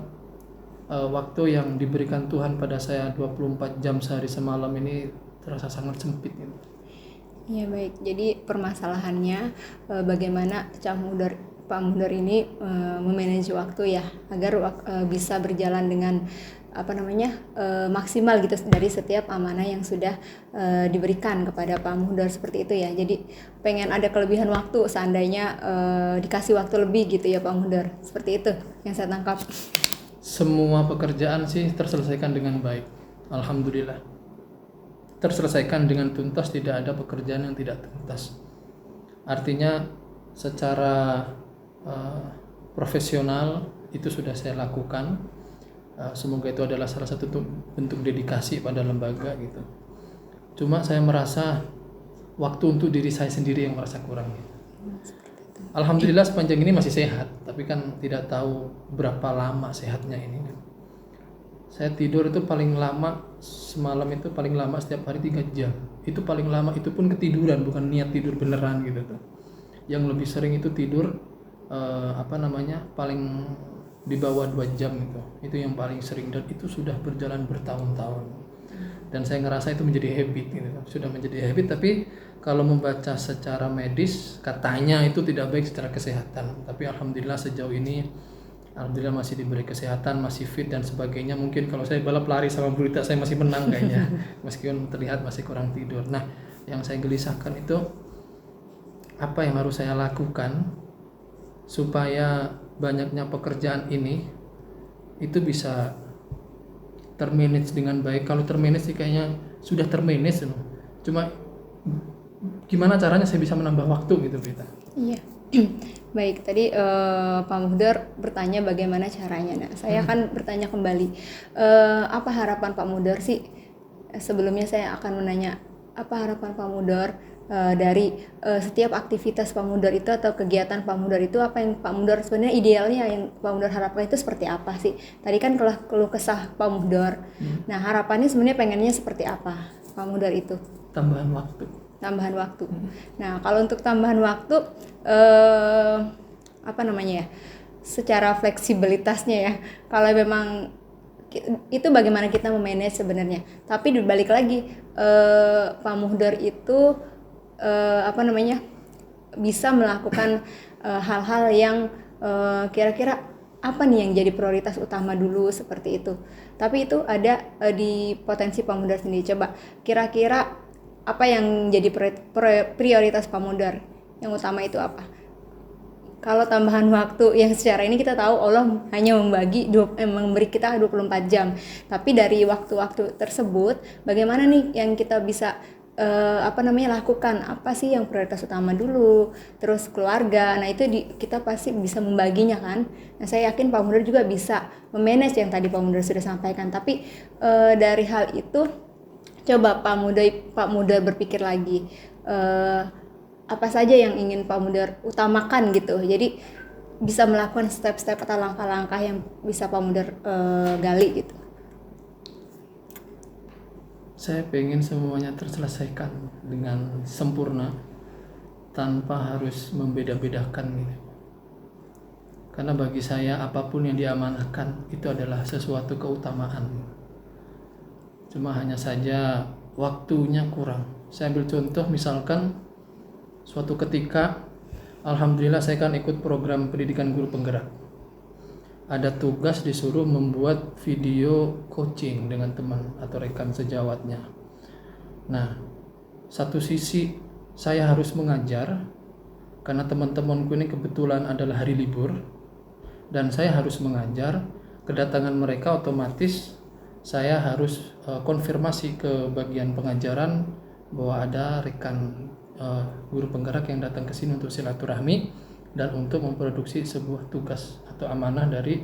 waktu yang diberikan Tuhan pada saya 24 jam sehari semalam ini terasa sangat sempit gitu. Ya baik, jadi permasalahannya bagaimana Pak Muhdor ini memanage waktu ya, agar bisa berjalan dengan maksimal gitu dari setiap amanah yang sudah diberikan kepada Pak Muhdor, seperti itu ya. Jadi pengen ada kelebihan waktu seandainya dikasih waktu lebih gitu ya Pak Muhdor, seperti itu yang saya tangkap. Semua pekerjaan sih terselesaikan dengan baik, alhamdulillah. Terselesaikan dengan tuntas, tidak ada pekerjaan yang tidak tuntas. Artinya secara profesional itu sudah saya lakukan. Semoga itu adalah salah satu bentuk dedikasi pada lembaga gitu. Cuma saya merasa waktu untuk diri saya sendiri yang merasa kurang gitu. Alhamdulillah sepanjang ini masih sehat, tapi kan tidak tahu berapa lama sehatnya ini. Saya tidur itu paling lama semalam itu paling lama setiap hari 3 jam. Itu paling lama, itu pun ketiduran, bukan niat tidur beneran gitu tuh. Yang lebih sering itu tidur paling di bawah 2 jam itu yang paling sering, dan itu sudah berjalan bertahun-tahun, dan saya ngerasa itu menjadi habit gitu, sudah menjadi habit. Tapi kalau membaca secara medis katanya itu tidak baik secara kesehatan, tapi alhamdulillah sejauh ini alhamdulillah masih diberi kesehatan, masih fit dan sebagainya. Mungkin kalau saya balap lari sama Bu Rita saya masih menang kayaknya meskipun terlihat masih kurang tidur. Nah, yang saya gelisahkan itu apa yang harus saya lakukan supaya banyaknya pekerjaan ini itu bisa termanage dengan baik. Kalau termanage sih kayaknya sudah termanage, cuma gimana caranya saya bisa menambah waktu gitu Rita. Iya. Baik, tadi Pak Muhdor bertanya bagaimana caranya. Nah, saya akan bertanya kembali, apa harapan Pak Muhdor sih? Sebelumnya saya akan menanya, apa harapan Pak Muhdor dari setiap aktivitas Pak Muhdor itu atau kegiatan Pak Muhdor itu, apa yang Pak Muhdor sebenarnya idealnya yang Pak Muhdor harapkan itu seperti apa sih? Tadi kan keluh kesah Pak Muhdor. Nah, harapannya sebenarnya pengennya seperti apa Pak Muhdor itu? Tambahan waktu. Nah, kalau untuk tambahan waktu secara fleksibilitasnya ya, kalau memang itu bagaimana kita memanage sebenarnya. Tapi dibalik lagi Pak Muhdor itu bisa melakukan hal-hal yang kira-kira apa nih yang jadi prioritas utama dulu, seperti itu. Tapi itu ada di potensi Pak Muhdor sendiri. Coba kira-kira apa yang jadi prioritas Pak Muhdor yang utama itu apa? Kalau tambahan waktu yang secara ini kita tahu Allah hanya memberi kita 24 jam. Tapi dari waktu-waktu tersebut bagaimana nih yang kita bisa lakukan? Apa sih yang prioritas utama dulu? Terus keluarga. Nah, itu kita pasti bisa membaginya kan. Nah, saya yakin Pak Muhdor juga bisa memanage yang tadi Pak Muhdor sudah sampaikan. Tapi dari hal itu coba Pak Muhdor berpikir lagi. apa saja yang ingin Pak Mudar utamakan gitu. Jadi bisa melakukan step-step atau langkah-langkah yang bisa Pak Mudar gali gitu. Saya pengen semuanya terselesaikan dengan sempurna tanpa harus membeda-bedakan gitu. Karena bagi saya apapun yang diamanahkan itu adalah sesuatu keutamaan. Cuma hanya saja waktunya kurang. Saya ambil contoh misalkan suatu ketika, alhamdulillah saya kan ikut program pendidikan guru penggerak. Ada tugas disuruh membuat video coaching dengan teman atau rekan sejawatnya. Nah, satu sisi saya harus mengajar karena teman-temanku ini kebetulan adalah hari libur dan saya harus mengajar. Kedatangan mereka otomatis saya harus konfirmasi ke bagian pengajaran bahwa ada rekan guru penggerak yang datang ke sini untuk silaturahmi dan untuk memproduksi sebuah tugas atau amanah dari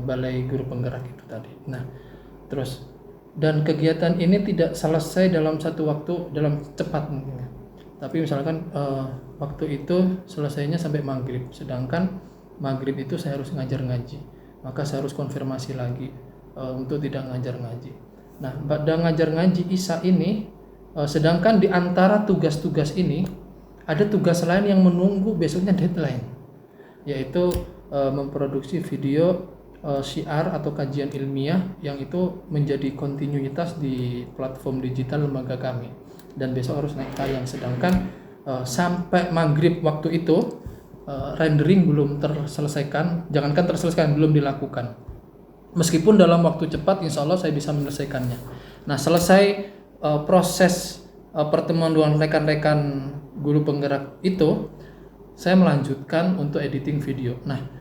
balai guru penggerak itu tadi. Nah, terus dan kegiatan ini tidak selesai dalam satu waktu dalam cepat mungkin. Tapi misalkan waktu itu selesainya sampai maghrib, sedangkan maghrib itu saya harus ngajar ngaji, maka saya harus konfirmasi lagi untuk tidak ngajar ngaji. Nah, pada ngajar ngaji Isya ini, sedangkan di antara tugas-tugas ini ada tugas lain yang menunggu besoknya deadline, yaitu memproduksi video syiar atau kajian ilmiah yang itu menjadi kontinuitas di platform digital lembaga kami dan besok harus naik tayang. Sedangkan sampai maghrib waktu itu rendering belum terselesaikan, jangankan terselesaikan, belum dilakukan. Meskipun dalam waktu cepat insya Allah saya bisa menyelesaikannya. Nah, selesai proses pertemuan dengan rekan-rekan guru penggerak itu, saya melanjutkan untuk editing video. Nah,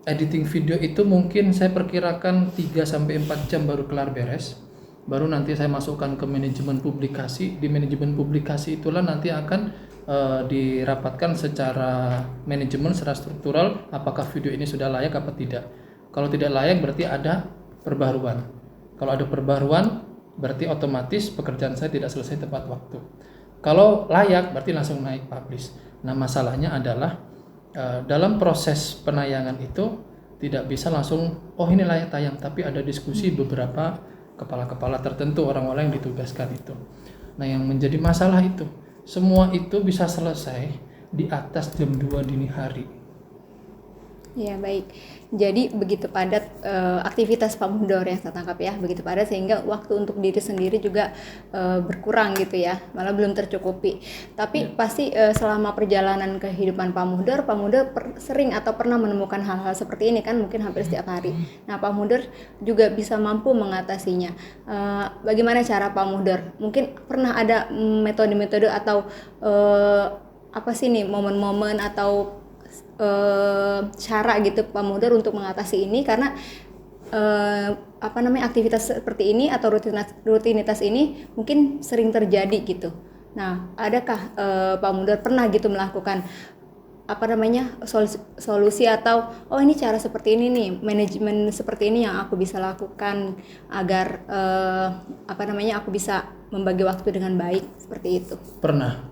editing video itu mungkin saya perkirakan 3-4 jam baru kelar beres. Baru nanti saya masukkan ke manajemen publikasi. Di manajemen publikasi itulah nanti akan dirapatkan secara manajemen, secara struktural, apakah video ini sudah layak apa tidak. Kalau tidak layak berarti ada perbaruan. Kalau ada perbaruan berarti otomatis pekerjaan saya tidak selesai tepat waktu. Kalau layak berarti langsung naik publish. Nah, masalahnya adalah dalam proses penayangan itu tidak bisa langsung ini layak tayang, tapi ada diskusi beberapa kepala-kepala tertentu, orang-orang yang ditugaskan itu. Nah, yang menjadi masalah itu semua itu bisa selesai di atas jam 2 dini hari. Ya, baik. Jadi begitu padat aktivitas Pak Mudor yang saya tangkap ya, begitu padat sehingga waktu untuk diri sendiri juga berkurang gitu ya, malah belum tercukupi. Tapi pasti selama perjalanan kehidupan Pak Mudor sering atau pernah menemukan hal-hal seperti ini kan, mungkin hampir setiap hari. Nah, Pak Mudor juga bisa mampu mengatasinya. Bagaimana cara Pak Mudor? Mungkin pernah ada metode-metode atau apa sih nih momen-momen atau cara gitu Pak Mudor untuk mengatasi ini, karena aktivitas seperti ini atau rutinitas ini mungkin sering terjadi gitu. Nah, adakah Pak Mudor pernah gitu melakukan solusi atau ini cara seperti ini nih, manajemen seperti ini yang aku bisa lakukan agar aku bisa membagi waktu dengan baik seperti itu? Pernah.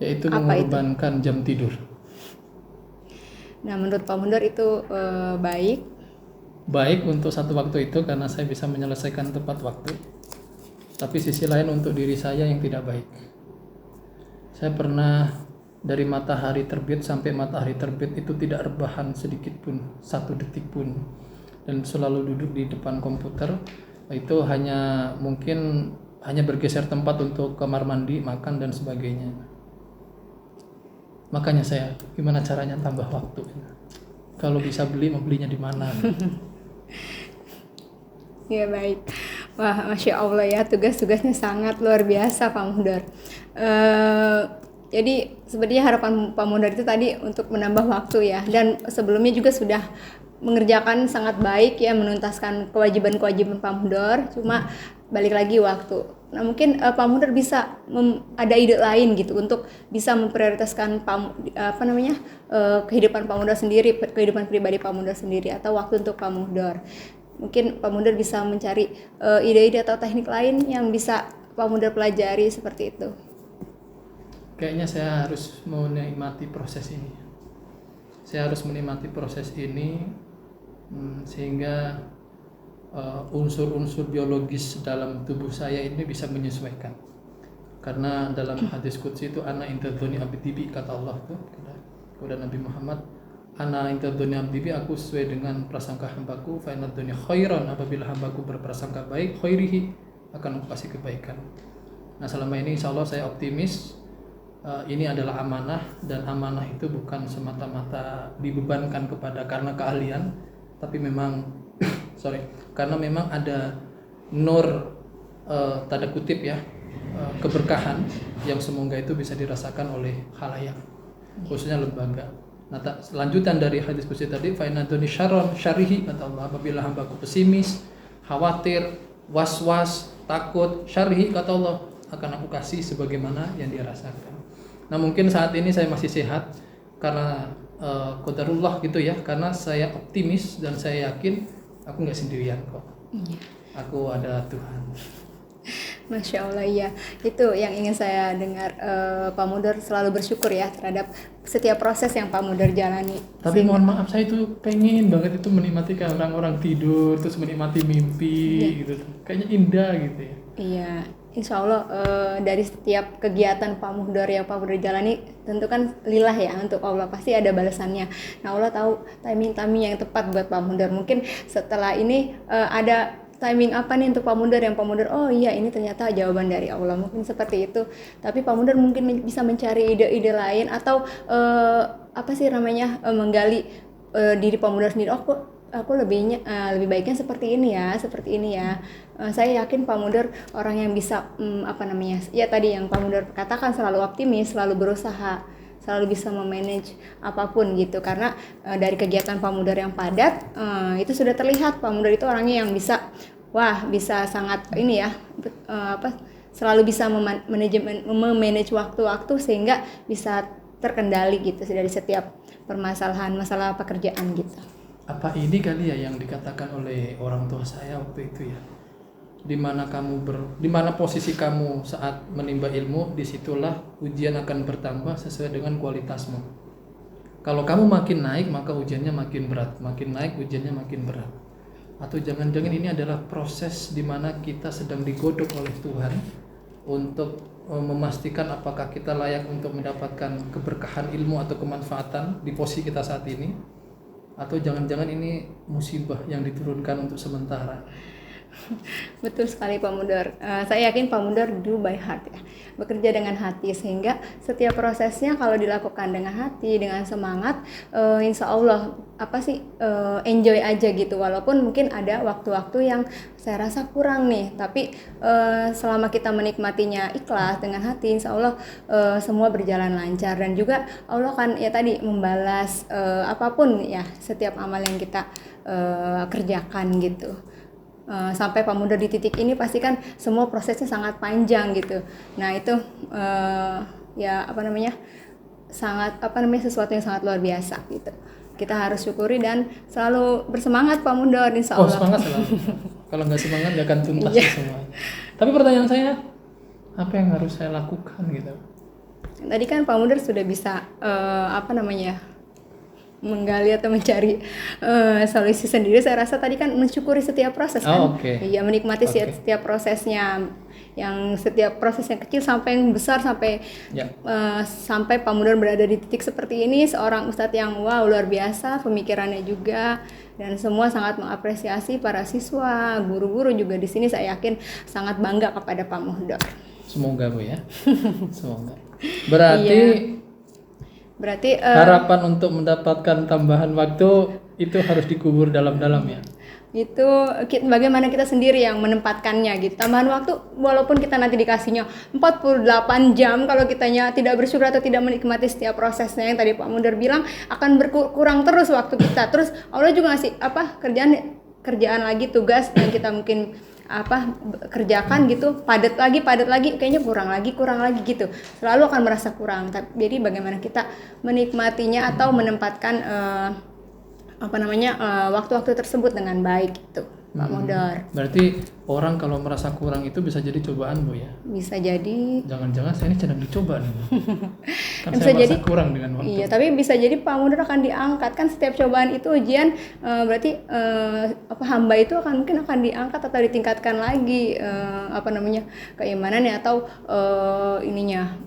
Yaitu mengorbankan jam tidur. Nah, menurut Pak Mudor itu baik untuk satu waktu itu karena saya bisa menyelesaikan tepat waktu. Tapi sisi lain untuk diri saya yang tidak baik. Saya pernah dari matahari terbit sampai matahari terbit itu tidak rebahan sedikit pun, 1 detik pun. Dan selalu duduk di depan komputer. Itu hanya bergeser tempat untuk kamar mandi, makan dan sebagainya. Makanya saya gimana caranya tambah waktu. Kalau bisa beli, mau belinya di mana? Ya, baik. Wah, Masya Allah ya, tugas-tugasnya sangat luar biasa Pak Mudor. Jadi sebenarnya harapan Pak Mudor itu tadi untuk menambah waktu ya, dan sebelumnya juga sudah mengerjakan sangat baik ya, menuntaskan kewajiban-kewajiban Pak Mudor, cuma balik lagi waktu. Nah, mungkin Pak Mudor bisa ada ide lain gitu untuk bisa memprioritaskan kehidupan Pak Mudor sendiri, kehidupan pribadi Pak Mudor sendiri, atau waktu untuk Pak Mudor. Mungkin Pak Mudor bisa mencari ide-ide atau teknik lain yang bisa Pak Mudor pelajari seperti itu. kayaknya saya harus menikmati proses ini. Saya harus menikmati proses ini sehingga unsur-unsur biologis dalam tubuh saya ini bisa menyesuaikan. Karena dalam hadis qudsi itu ana inda dzoni abdi bi, kata Allah tuh kepada Nabi Muhammad, ana inda dzoni abdi bi, aku sesuai dengan prasangka hambaku, fa inna dzoni khairan, apabila hambaku berprasangka baik, khairihi, akan aku kasih kebaikan. Nah, selama ini insya Allah saya optimis. Ini adalah amanah, dan amanah itu bukan semata-mata dibebankan karena keahlian, tapi memang karena memang ada nur tanda kutip ya, keberkahan yang semoga itu bisa dirasakan oleh khalayak, khususnya lembaga. Nah, lanjutan dari hadis qudsi tadi, fa inna dzoni syarron syarihi, kata Allah, apabila hambaku pesimis, khawatir, was-was, takut, syarihi, kata Allah, akan aku kasih sebagaimana yang dia rasakan. Nah, mungkin saat ini saya masih sehat karena qadarullah gitu ya, karena saya optimis dan saya yakin aku nggak sendirian kok. Aku ada Tuhan. Masya Allah, iya. Itu yang ingin saya dengar. Pak Mudor selalu bersyukur ya terhadap setiap proses yang Pak Mudor jalani. Tapi mohon maaf, saya itu pengen banget itu menikmati kayak orang-orang tidur, terus menikmati mimpi gitu. Kayaknya indah gitu ya. Iya, insya Allah dari setiap kegiatan Pak Mudor yang Pak Mudor jalani tentu kan lillah ya, untuk Allah pasti ada balasannya. Nah, Allah tahu timing yang tepat buat Pak Mudor. Mungkin setelah ini ada timing apa nih untuk Pak Mudor yang Pak Mudor, oh iya ini ternyata jawaban dari Allah, mungkin seperti itu. Tapi Pak Mudor mungkin bisa mencari ide-ide lain atau menggali diri Pak Mudor sendiri. Aku lebih baiknya seperti ini ya. Saya yakin Pak Mudor orang yang bisa ya tadi yang Pak Mudor katakan, selalu optimis, selalu berusaha, selalu bisa memanage apapun gitu. Karena dari kegiatan Pak Mudor yang padat itu sudah terlihat Pak Mudor itu orangnya yang bisa sangat ini ya, selalu bisa memanage waktu-waktu sehingga bisa terkendali gitu dari setiap permasalahan masalah pekerjaan gitu. Apa ini kali ya yang dikatakan oleh orang tua saya waktu itu ya, di mana posisi kamu saat menimba ilmu, disitulah ujian akan bertambah sesuai dengan kualitasmu. Kalau kamu makin naik, maka ujiannya makin berat, makin naik ujiannya makin berat. Atau jangan-jangan ini adalah proses di mana kita sedang digodok oleh Tuhan untuk memastikan apakah kita layak untuk mendapatkan keberkahan ilmu atau kemanfaatan di posisi kita saat ini, atau jangan-jangan ini musibah yang diturunkan untuk sementara. Betul sekali Pak Mudor. Saya yakin Pak Mudor do by heart ya, bekerja dengan hati, sehingga setiap prosesnya kalau dilakukan dengan hati, dengan semangat, insya Allah enjoy aja gitu. Walaupun mungkin ada waktu-waktu yang saya rasa kurang nih, tapi selama kita menikmatinya ikhlas dengan hati, insya Allah semua berjalan lancar. Dan juga Allah kan ya tadi membalas apapun ya, setiap amal yang kita kerjakan gitu. Sampai Pak Mudor di titik ini pasti kan semua prosesnya sangat panjang gitu. Nah itu sesuatu yang sangat luar biasa gitu. Kita harus syukuri dan selalu bersemangat Pak Mudor, insya Allah. Semangat selalu. Kalau nggak semangat nggak akan tuntas semuanya. Tapi pertanyaan saya, apa yang harus saya lakukan gitu? Tadi kan Pak Mudor sudah bisa menggali atau mencari solusi sendiri. Saya rasa tadi kan mensyukuri setiap proses kan. Ya, menikmati setiap prosesnya, yang setiap proses yang kecil sampai yang besar, sampai Pak Mudor berada di titik seperti ini, seorang ustadz yang luar biasa pemikirannya juga, dan semua sangat mengapresiasi para siswa, guru-guru juga di sini saya yakin sangat bangga kepada Pak Mudor. Semoga Bu ya. Semoga. Berarti harapan untuk mendapatkan tambahan waktu itu harus dikubur dalam-dalam ya. Itu bagaimana kita sendiri yang menempatkannya gitu. Tambahan waktu walaupun kita nanti dikasihnya 48 jam, kalau kitanya tidak bersyukur atau tidak menikmati setiap prosesnya yang tadi Pak Mudor bilang, akan berkurang terus waktu kita. Terus Allah juga ngasih kerjaan lagi, tugas yang kita mungkin kerjakan gitu, padat lagi, kayaknya kurang lagi gitu, selalu akan merasa kurang. Jadi bagaimana kita menikmatinya atau menempatkan waktu-waktu tersebut dengan baik gitu, Pak Mudor. Berarti orang kalau merasa kurang itu bisa jadi cobaan, Bu ya? Bisa jadi. Jangan-jangan saya ini sedang dicoba nih. Kan Bisa saya merasa jadi kurang dengan waktu. Iya, tapi bisa jadi Pak Mudor akan diangkat kan setiap cobaan itu ujian, berarti hamba itu mungkin akan diangkat atau ditingkatkan lagi keimanannya atau ininya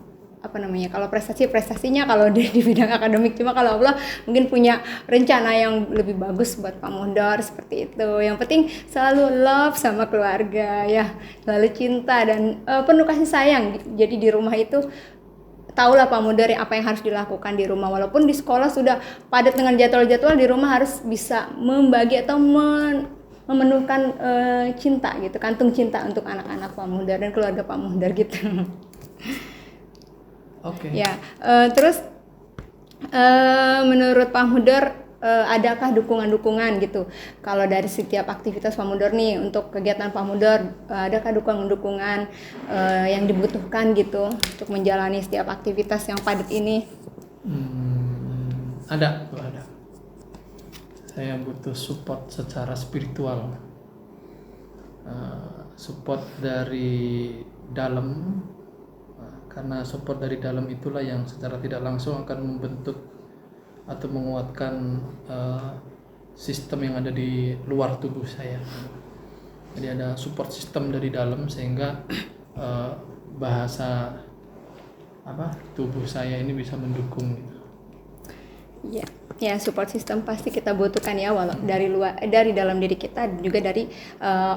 kalau prestasinya kalau di bidang akademik. Cuma kalau Allah mungkin punya rencana yang lebih bagus buat Pak Mudor seperti itu. Yang penting selalu love sama keluarga ya, selalu cinta dan penuh kasih sayang. Jadi di rumah itu tahulah Pak Mudor apa yang harus dilakukan di rumah. Walaupun di sekolah sudah padat dengan jadwal-jadwal, di rumah harus bisa membagi atau memenuhkan cinta gitu, kantung cinta untuk anak-anak Pak Mudor dan keluarga Pak Mudor gitu. Oke. Ya, terus menurut Pak Mudor adakah dukungan-dukungan gitu? Kalau dari setiap aktivitas Pak Mudor nih untuk kegiatan Pak Mudor, adakah dukungan-dukungan yang dibutuhkan gitu untuk menjalani setiap aktivitas yang padat ini? Ada. Saya butuh support secara spiritual, support dari dalam. Karena support dari dalam itulah yang secara tidak langsung akan membentuk atau menguatkan sistem yang ada di luar tubuh saya. Jadi ada support system dari dalam sehingga bahasa tubuh saya ini bisa mendukung gitu. Ya support system pasti kita butuhkan ya, walau dari luar, dari dalam diri kita juga dari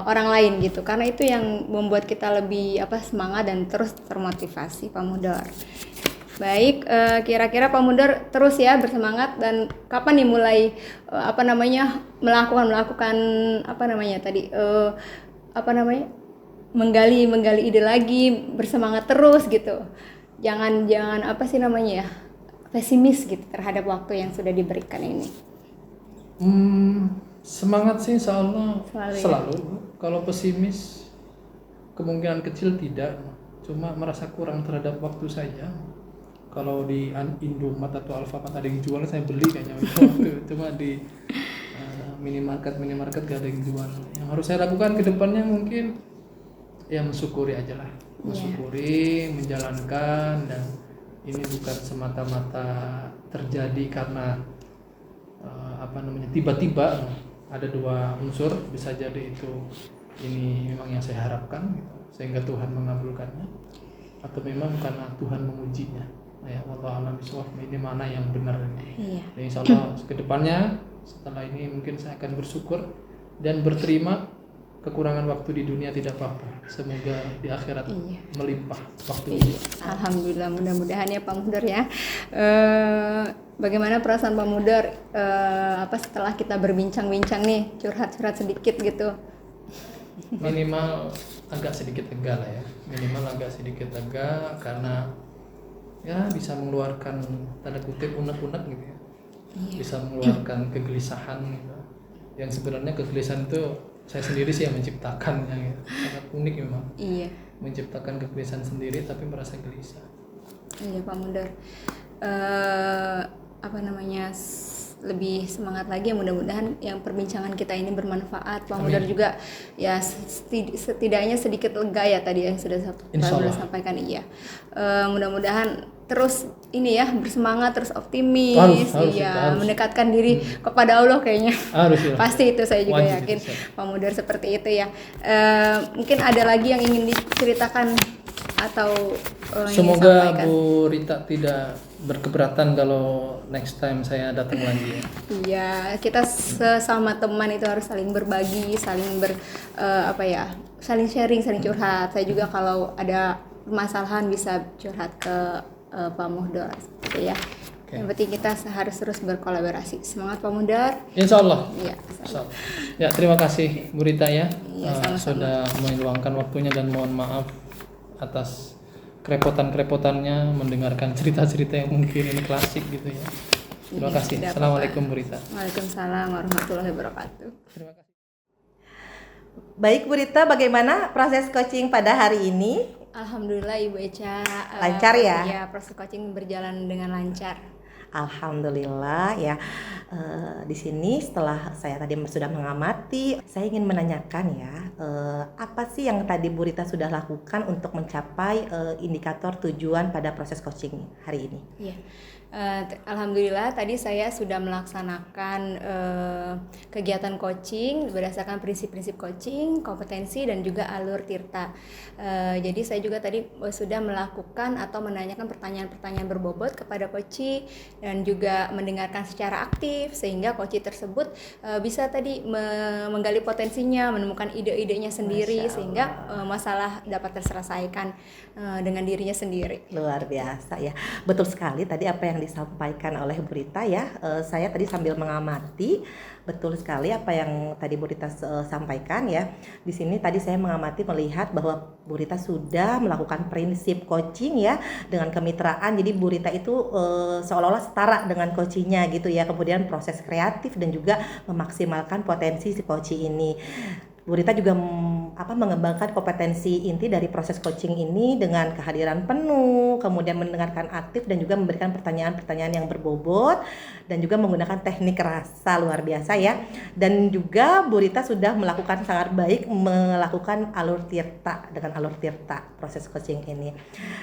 orang lain gitu, karena itu yang membuat kita lebih semangat dan terus termotivasi Pak Mudor. Baik, kira-kira Pak Mudor terus ya bersemangat, dan kapan nih mulai melakukan menggali ide lagi, bersemangat terus gitu. Jangan pesimis gitu terhadap waktu yang sudah diberikan ini. Semangat sih insya Allah selalu. Ya? Kalau pesimis kemungkinan kecil tidak, cuma merasa kurang terhadap waktu saja. Kalau di Indomaret atau Alfamart ada yang jual, saya beli kayaknya waktu. Cuma di minimarket gak ada yang jual. Yang harus saya lakukan ke depannya mungkin ya mensyukuri aja lah, mensyukuri, menjalankan, dan ini bukan semata-mata terjadi karena tiba-tiba. Ada dua unsur, bisa jadi itu ini memang yang saya harapkan gitu, sehingga Tuhan mengabulkannya, atau memang karena Tuhan mengujinya. Ya Allah alam bisawab, ini mana yang benar ini. Iya. Jadi insyaallah kedepannya setelah ini mungkin saya akan bersyukur dan berterima. Kekurangan waktu di dunia tidak apa-apa. Semoga di akhirat melimpah waktu ini. Alhamdulillah, mudah-mudahan ya Pak Mudor ya. Bagaimana perasaan Pak Mudor setelah kita berbincang-bincang nih, curhat-curhat sedikit gitu? Minimal agak sedikit lega lah ya. Minimal agak sedikit lega karena ya bisa mengeluarkan tanda kutip unek-unek gitu ya. Bisa mengeluarkan kegelisahan gitu. Yang sebenarnya kegelisahan itu saya sendiri sih yang menciptakannya gitu. Sangat unik memang. Iya. Menciptakan kegelisahan sendiri tapi merasa gelisah. Iya Pak Mudor. Lebih semangat lagi ya, mudah-mudahan yang perbincangan kita ini bermanfaat. Pak Mudor juga ya setidaknya sedikit lega ya tadi yang sudah sampaikan. Iya. Mudah-mudahan terus ini ya bersemangat, terus optimis, harus mendekatkan diri kepada Allah kayaknya. Harus ya. Pasti itu saya juga yakin Pak Mudor seperti itu ya. Mungkin ada lagi yang ingin diceritakan atau semoga Bu Rita tidak berkeberatan kalau next time saya datang lagi ya. Iya, kita sesama teman itu harus saling berbagi, saling saling sharing, saling curhat. Saya juga kalau ada permasalahan bisa curhat ke Pak Mudor gitu ya. Yang penting kita harus terus berkolaborasi. Semangat Pak Mudor. Insyaallah. Iya. Ya, terima kasih Bu Rita ya. Sama-sama. Sudah meluangkan waktunya, dan mohon maaf atas kerepotan-kerepotannya mendengarkan cerita-cerita yang mungkin ini klasik gitu ya. Terima kasih. Assalamualaikum Bu Rita. Waalaikumsalam warahmatullahi wabarakatuh. Terima kasih. Baik Bu Rita, bagaimana proses coaching pada hari ini? Alhamdulillah Ibu Echa. Lancar ya? Ya, proses coaching berjalan dengan lancar. Alhamdulillah ya. Di sini setelah saya tadi sudah mengamati, saya ingin menanyakan ya, apa sih yang tadi Bu Rita sudah lakukan untuk mencapai indikator tujuan pada proses coaching hari ini? Iya. Alhamdulillah tadi saya sudah melaksanakan kegiatan coaching berdasarkan prinsip-prinsip coaching, kompetensi dan juga alur tirta. Jadi saya juga tadi sudah melakukan atau menanyakan pertanyaan-pertanyaan berbobot kepada coach dan juga mendengarkan secara aktif sehingga coach tersebut bisa tadi menggali potensinya, menemukan ide-idenya sendiri sehingga masalah dapat terselesaikan dengan dirinya sendiri. Luar biasa ya, betul sekali tadi apa yang disampaikan oleh Bu Rita ya. Saya tadi sambil mengamati, betul sekali apa yang tadi Bu Rita sampaikan ya. Di sini tadi saya mengamati melihat bahwa Bu Rita sudah melakukan prinsip coaching ya dengan kemitraan. Jadi Bu Rita itu seolah-olah setara dengan coachingnya gitu ya. Kemudian proses kreatif dan juga memaksimalkan potensi si coaching ini. Bu Rita juga mengembangkan kompetensi inti dari proses coaching ini dengan kehadiran penuh, kemudian mendengarkan aktif dan juga memberikan pertanyaan-pertanyaan yang berbobot dan juga menggunakan teknik rasa luar biasa ya. Dan juga Bu Rita sudah melakukan sangat baik melakukan alur tirta dengan alur tirta proses coaching ini.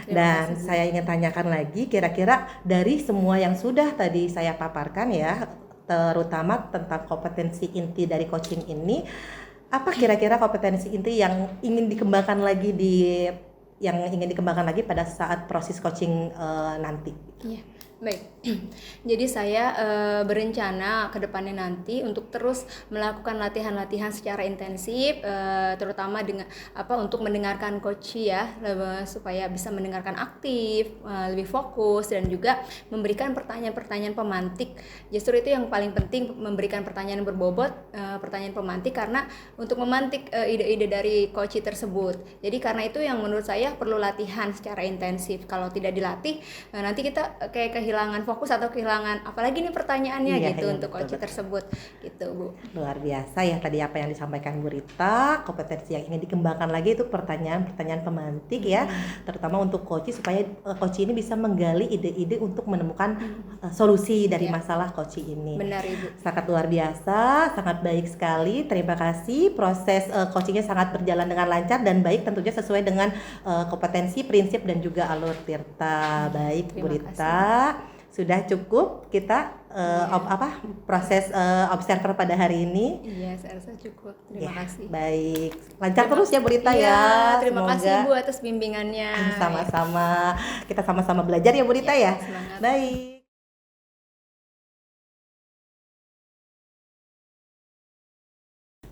Dan saya ingin tanyakan lagi kira-kira dari semua yang sudah tadi saya paparkan ya, terutama tentang kompetensi inti dari coaching ini, apa kira-kira kompetensi inti yang ingin dikembangkan lagi pada saat proses coaching nanti? Iya, baik. Jadi saya berencana ke depannya nanti untuk terus melakukan latihan-latihan secara intensif, terutama dengan untuk mendengarkan coach ya, supaya bisa mendengarkan aktif, lebih fokus dan juga memberikan pertanyaan-pertanyaan pemantik. Justru itu yang paling penting, memberikan pertanyaan berbobot, pertanyaan pemantik karena untuk memantik ide-ide dari coach tersebut. Jadi karena itu yang menurut saya perlu latihan secara intensif. Kalau tidak dilatih, nanti kita kayak kehilangan fokus atau kehilangan apalagi nih pertanyaannya gitu untuk coach tersebut gitu Bu. Luar biasa ya tadi apa yang disampaikan Bu Rita, kompetensi yang ingin dikembangkan lagi itu pertanyaan-pertanyaan pemantik ya, terutama untuk coach supaya coach ini bisa menggali ide-ide untuk menemukan solusi dari masalah coach ini. Benar Ibu. Sangat luar biasa, sangat baik sekali. Terima kasih. Proses coachingnya sangat berjalan dengan lancar dan baik tentunya sesuai dengan kompetensi, prinsip dan juga alur tirta. Baik Bu Rita. Sudah cukup kita proses observer pada hari ini. Iya, saya rasa cukup. Terima kasih. Baik, lancar terus ya Bu Rita ya. Terima Semoga. kasih Bu atas bimbingannya. Sama-sama. Kita sama-sama belajar ya Bu Rita ya. Semangat. Baik.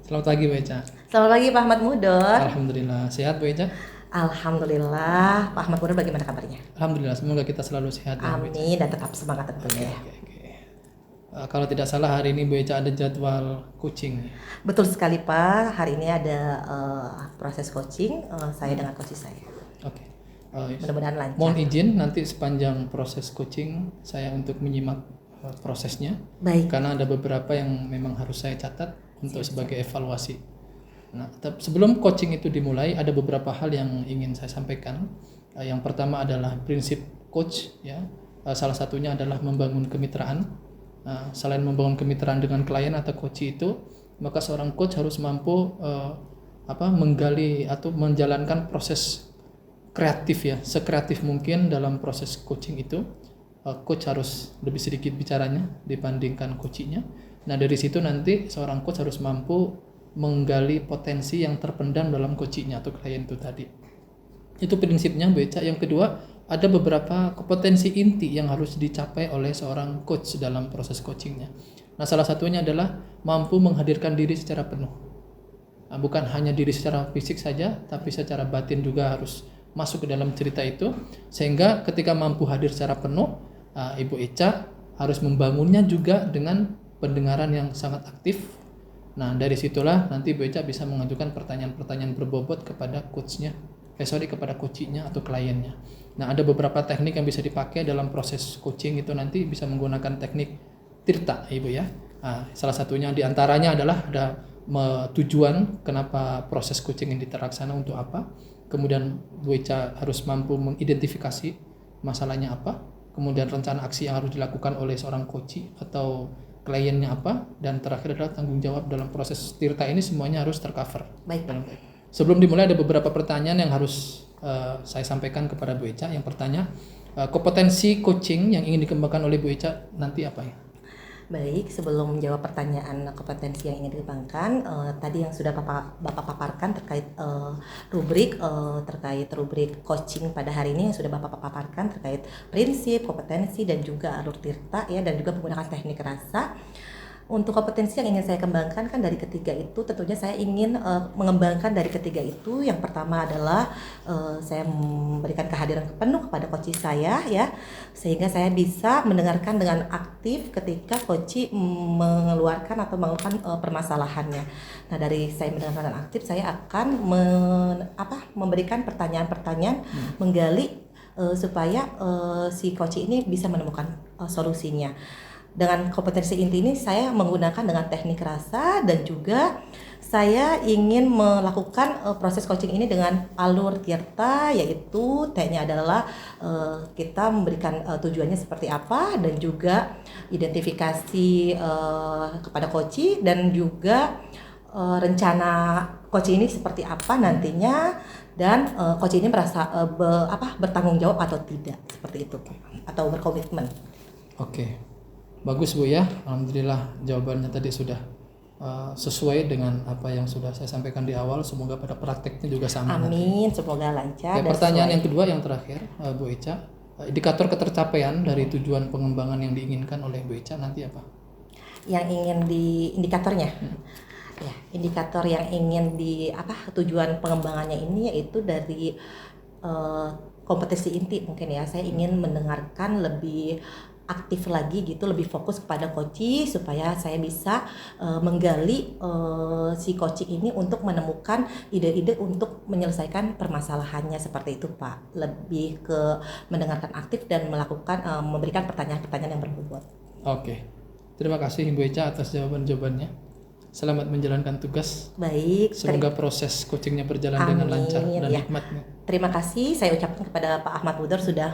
Selamat pagi Bu Eca. Selamat pagi Pak Ahmad Mudor. Alhamdulillah sehat Bu Eca. Alhamdulillah. Pak Ahmad Mudor bagaimana kabarnya? Alhamdulillah, semoga kita selalu sehat ya Bu Eca. Amin dan tetap semangat tentunya ya. Kalau tidak salah hari ini Bu Eca ada jadwal coaching. Betul sekali Pak, hari ini ada proses coaching saya dengan coach saya. Oke. Mudah-mudahan lancar. Mohon izin nanti sepanjang proses coaching saya untuk menyimak prosesnya. Baik. Karena ada beberapa yang memang harus saya catat untuk sebagai evaluasi. Nah, sebelum coaching itu dimulai ada beberapa hal yang ingin saya sampaikan. Yang pertama adalah prinsip coach ya. Salah satunya adalah membangun kemitraan. Selain membangun kemitraan dengan klien atau coach itu, maka seorang coach harus mampu menggali atau menjalankan proses kreatif ya, sekreatif mungkin dalam proses coaching itu. Coach harus lebih sedikit bicaranya dibandingkan coachingnya. Nah dari situ nanti seorang coach harus mampu menggali potensi yang terpendam dalam coachingnya atau klien itu tadi. Itu prinsipnya Bu Eca. Yang kedua, ada beberapa kompetensi inti yang harus dicapai oleh seorang coach dalam proses coachingnya. Nah salah satunya adalah mampu menghadirkan diri secara penuh. Nah, bukan hanya diri secara fisik saja, tapi secara batin juga harus masuk ke dalam cerita itu. Sehingga ketika mampu hadir secara penuh, Ibu Eca harus membangunnya juga dengan pendengaran yang sangat aktif. Nah dari situlah nanti Bu Eca bisa mengajukan pertanyaan-pertanyaan berbobot kepada coachnya, kepada coachingnya atau kliennya. Nah ada beberapa teknik yang bisa dipakai dalam proses coaching itu nanti bisa menggunakan teknik tirta Ibu ya. Salah satunya diantaranya adalah ada tujuan kenapa proses coaching ini terlaksana untuk apa. Kemudian Bu Eca harus mampu mengidentifikasi masalahnya apa. kemudian rencana aksi yang harus dilakukan oleh seorang coach atau kliennya apa, dan terakhir adalah tanggung jawab dalam proses Tirta ini semuanya harus tercover. Baik. Sebelum dimulai ada beberapa pertanyaan yang harus saya sampaikan kepada Bu Echa. Yang pertama, kompetensi coaching yang ingin dikembangkan oleh Bu Echa nanti apa ya? Baik, sebelum menjawab pertanyaan kompetensi yang ingin dikembangkan, tadi yang sudah Bapak paparkan terkait terkait rubrik coaching pada hari ini yang sudah Bapak paparkan terkait prinsip, kompetensi dan juga alur tirta ya, dan juga menggunakan teknik rasa. Untuk kompetensi yang ingin saya kembangkan kan dari ketiga itu, tentunya saya ingin mengembangkan dari ketiga itu. Yang pertama adalah saya memberikan kehadiran penuh kepada coach saya ya, sehingga saya bisa mendengarkan dengan aktif ketika coach mengeluarkan atau mengeluarkan permasalahannya. Nah, dari saya mendengarkan dengan aktif, saya akan memberikan pertanyaan-pertanyaan, menggali supaya si coach ini bisa menemukan solusinya. Dengan kompetensi inti ini saya menggunakan dengan teknik rasa, dan juga saya ingin melakukan proses coaching ini dengan alur tirta, yaitu T-nya adalah kita memberikan tujuannya seperti apa, dan juga identifikasi kepada coach, dan juga rencana coach ini seperti apa nantinya, dan coach ini merasa bertanggung jawab atau tidak, seperti itu, atau berkomitmen. Oke. Bagus Bu ya, alhamdulillah jawabannya tadi sudah sesuai dengan apa yang sudah saya sampaikan di awal. Semoga pada prakteknya juga sama. Amin, semoga lancar. Pertanyaan yang kedua, yang terakhir, Bu Echa, indikator ketercapaian dari tujuan pengembangan yang diinginkan oleh Bu Echa nanti apa? Yang ingin indikatornya? Ya, indikator yang ingin tujuan pengembangannya ini yaitu dari kompetensi inti mungkin ya. Saya ingin mendengarkan lebih aktif lagi gitu, lebih fokus kepada coach, supaya saya bisa menggali si coach ini untuk menemukan ide-ide untuk menyelesaikan permasalahannya, seperti itu Pak. Lebih ke mendengarkan aktif dan memberikan pertanyaan-pertanyaan yang berbobot. Oke. Terima kasih Ibu Echa atas jawaban-jawabannya. Selamat menjalankan tugas. Baik. Semoga proses coachingnya berjalan dengan lancar dan hikmat. Terima kasih saya ucapkan kepada Pak Ahmad Budor sudah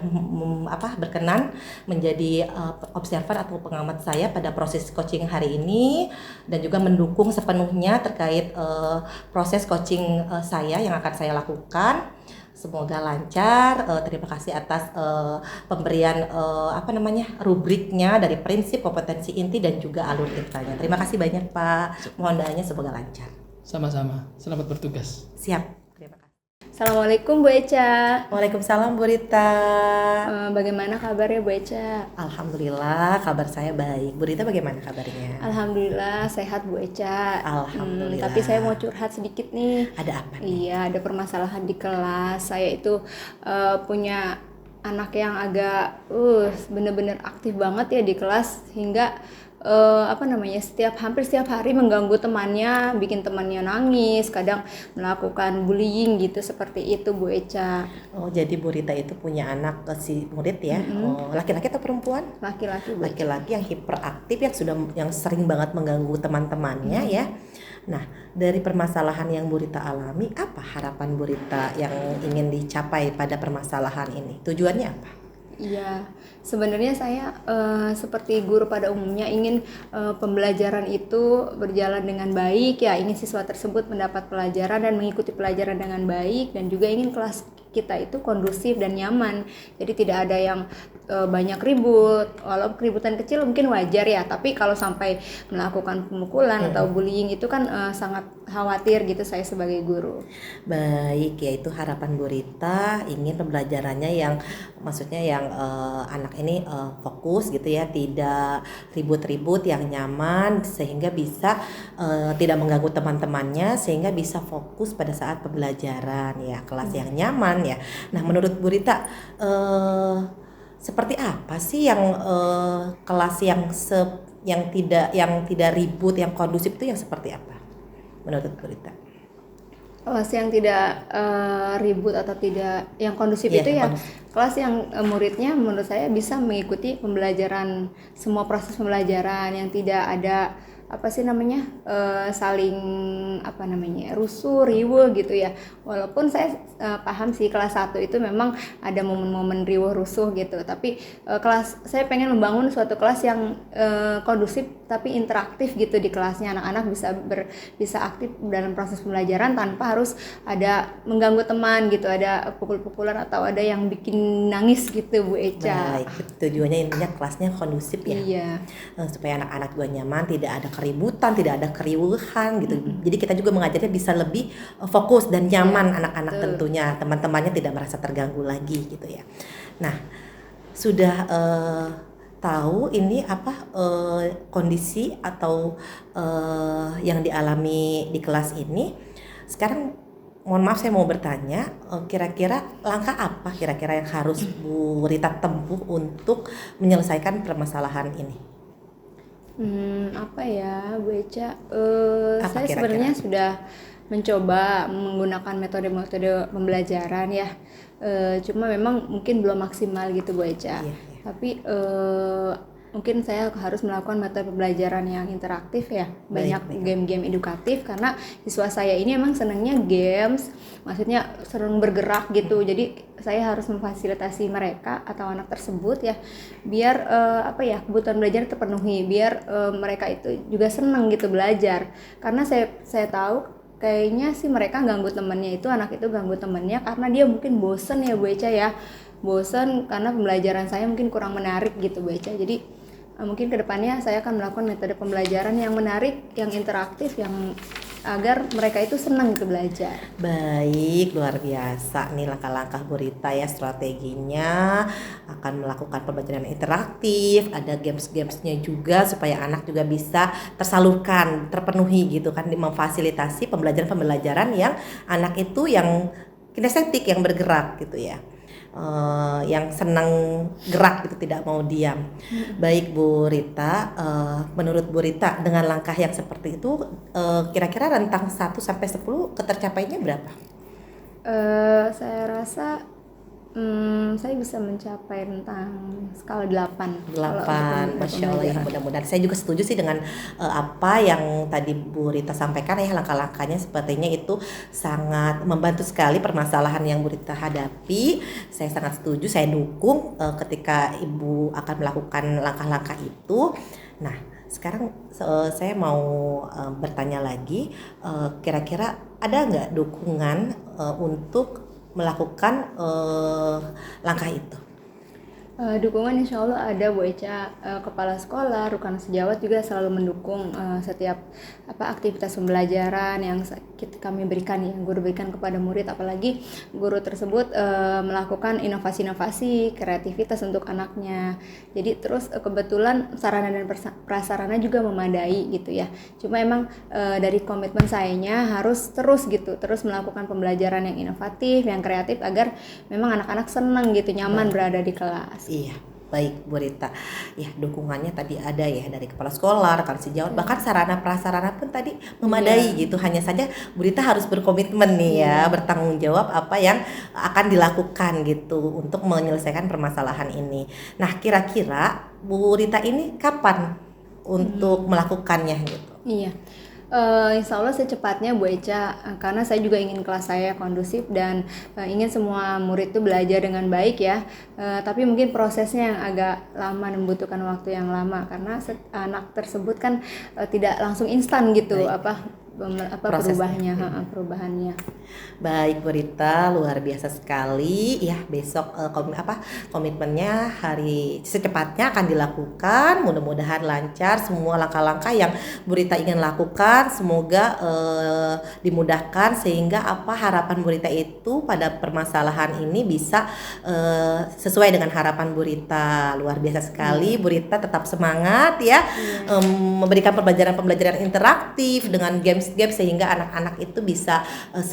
berkenan menjadi observer atau pengamat saya pada proses coaching hari ini, dan juga mendukung sepenuhnya terkait proses coaching saya yang akan saya lakukan. Semoga lancar. Terima kasih atas pemberian rubriknya dari prinsip, kompetensi inti, dan juga alur tirtanya. Terima kasih banyak Pak. Mohon doanya semoga lancar. Sama-sama. Selamat bertugas. Siap. Terima kasih. Assalamualaikum Bu Echa. Waalaikumsalam Bu Rita. Bagaimana kabarnya Bu Echa? Alhamdulillah, kabar saya baik. Bu Rita bagaimana kabarnya? Alhamdulillah sehat Bu Echa. Alhamdulillah. Tapi saya mau curhat sedikit nih. Ada apa nih? Iya, ada permasalahan di kelas. Saya itu punya anak yang agak bener-bener aktif banget ya di kelas, hingga hampir setiap hari mengganggu temannya, bikin temannya nangis, kadang melakukan bullying gitu, seperti itu Bu Echa. Oh, jadi Bu Rita itu punya anak si murid ya? Oh, laki-laki atau perempuan? Laki-laki Bu. Laki-laki yang hiperaktif, yang sering banget mengganggu teman-temannya ya. Nah, dari permasalahan yang Bu Rita alami, apa harapan Bu Rita yang ingin dicapai pada permasalahan ini? Tujuannya apa? Iya, sebenarnya saya seperti guru pada umumnya ingin pembelajaran itu berjalan dengan baik ya, ingin siswa tersebut mendapat pelajaran dan mengikuti pelajaran dengan baik, dan juga ingin kelas kita itu kondusif dan nyaman. Jadi tidak ada yang banyak ribut. Walau keributan kecil mungkin wajar ya, tapi kalau sampai melakukan pemukulan atau bullying itu kan sangat khawatir gitu saya sebagai guru. Baik, ya itu harapan Bu Rita, ingin pembelajarannya yang maksudnya yang anak ini fokus gitu ya, tidak ribut-ribut, yang nyaman, sehingga bisa tidak mengganggu teman-temannya, sehingga bisa fokus pada saat pembelajaran ya, kelas yang nyaman ya. Nah, menurut Bu Rita seperti apa sih yang kelas yang tidak ribut, yang kondusif itu yang seperti apa menurut Bu Rita? Kelas yang tidak ribut atau tidak yang kondusif itu ya kelas yang muridnya menurut saya bisa mengikuti pembelajaran, semua proses pembelajaran, yang tidak ada apa sih namanya saling apa namanya rusuh, riweuh gitu ya. Walaupun saya paham sih kelas 1 itu memang ada momen-momen riweuh rusuh gitu, tapi saya pengen membangun suatu kelas yang kondusif tapi interaktif gitu di kelasnya. Anak-anak bisa aktif dalam proses pembelajaran tanpa harus ada mengganggu teman gitu, ada pukul-pukulan atau ada yang bikin nangis gitu Bu Eca. Baik, tujuannya intinya kelasnya kondusif ya. Iya. Supaya anak-anak juga nyaman, tidak ada keributan, tidak ada keriuhan gitu. Jadi kita juga mengajarnya bisa lebih fokus dan nyaman anak-anak tentunya. Teman-temannya tidak merasa terganggu lagi gitu ya. Nah, sudah tahu ini apa kondisi atau yang dialami di kelas ini. Sekarang mohon maaf saya mau bertanya, kira-kira langkah apa kira-kira yang harus Bu Rita tempuh untuk menyelesaikan permasalahan ini? Apa ya Bu Eca? Apa Saya kira-kira? sebenarnya sudah mencoba menggunakan metode-metode pembelajaran ya. Cuma memang mungkin belum maksimal gitu Bu Eca. Iya. Tapi mungkin saya harus melakukan metode pembelajaran yang interaktif ya, banyak game-game edukatif karena siswa saya ini emang senangnya games, maksudnya senang bergerak gitu. Jadi saya harus memfasilitasi mereka atau anak tersebut ya, biar kebutuhan belajar terpenuhi, biar mereka itu juga senang gitu belajar. Karena saya tahu kayaknya sih mereka ganggu temennya itu, anak itu ganggu temennya karena dia mungkin bosen ya Bu Eca ya, bosen karena pembelajaran saya mungkin kurang menarik gitu Bu Eca. Jadi mungkin kedepannya saya akan melakukan metode pembelajaran yang menarik, yang interaktif, yang agar mereka itu senang gitu belajar. Baik, luar biasa nih langkah-langkah Bu Rita ya, strateginya akan melakukan pembelajaran interaktif, ada games-gamesnya juga supaya anak juga bisa tersalurkan, terpenuhi gitu kan, memfasilitasi pembelajaran-pembelajaran yang anak itu yang kinestetik, yang bergerak gitu ya. Yang senang gerak gitu, tidak mau diam. Baik Bu Rita, menurut Bu Rita dengan langkah yang seperti itu kira-kira rentang 1 sampai 10 ketercapainya berapa? Saya rasa saya bisa mencapai rentang skala 8. 8, Masya Allah ya, mudah-mudahan. Saya juga setuju sih dengan apa yang tadi Bu Rita sampaikan ya, langkah-langkahnya sepertinya itu sangat membantu sekali permasalahan yang Bu Rita hadapi. Saya sangat setuju, saya dukung ketika Ibu akan melakukan langkah-langkah itu. Nah, sekarang saya mau bertanya lagi, kira-kira ada nggak dukungan untuk melakukan langkah itu? Dukungan insya Allah ada Bu Eca. Kepala sekolah, Rukan Sejawat juga selalu mendukung setiap aktivitas pembelajaran yang kami berikan, yang guru berikan kepada murid, apalagi guru tersebut melakukan inovasi-inovasi, kreativitas untuk anaknya. Jadi terus kebetulan sarana dan prasarana juga memadai gitu ya. Cuma emang dari komitmen sayanya harus terus melakukan pembelajaran yang inovatif, yang kreatif agar memang anak-anak senang gitu, nyaman berada di kelas. Iya, baik Bu Rita. Ya, dukungannya tadi ada ya dari kepala sekolah, rekan sejawat, bahkan sarana prasarana pun tadi memadai gitu. Hanya saja Bu Rita harus berkomitmen nih ya, bertanggung jawab apa yang akan dilakukan gitu untuk menyelesaikan permasalahan ini. Nah, kira-kira Bu Rita ini kapan untuk melakukannya gitu? Iya. Insya Allah secepatnya Bu Eca, karena saya juga ingin kelas saya kondusif dan ingin semua murid itu belajar dengan baik ya. Tapi mungkin prosesnya yang agak lama, membutuhkan waktu yang lama karena anak tersebut kan tidak langsung instan gitu perubahannya. Baik Bu Rita, luar biasa sekali ya. Besok komitmennya hari secepatnya akan dilakukan. Mudah-mudahan lancar semua langkah-langkah yang Bu Rita ingin lakukan, semoga dimudahkan sehingga harapan Bu Rita itu pada permasalahan ini bisa sesuai dengan harapan Bu Rita. Luar biasa sekali Bu Rita, tetap semangat ya. Memberikan pembelajaran interaktif dengan games sehingga anak-anak itu bisa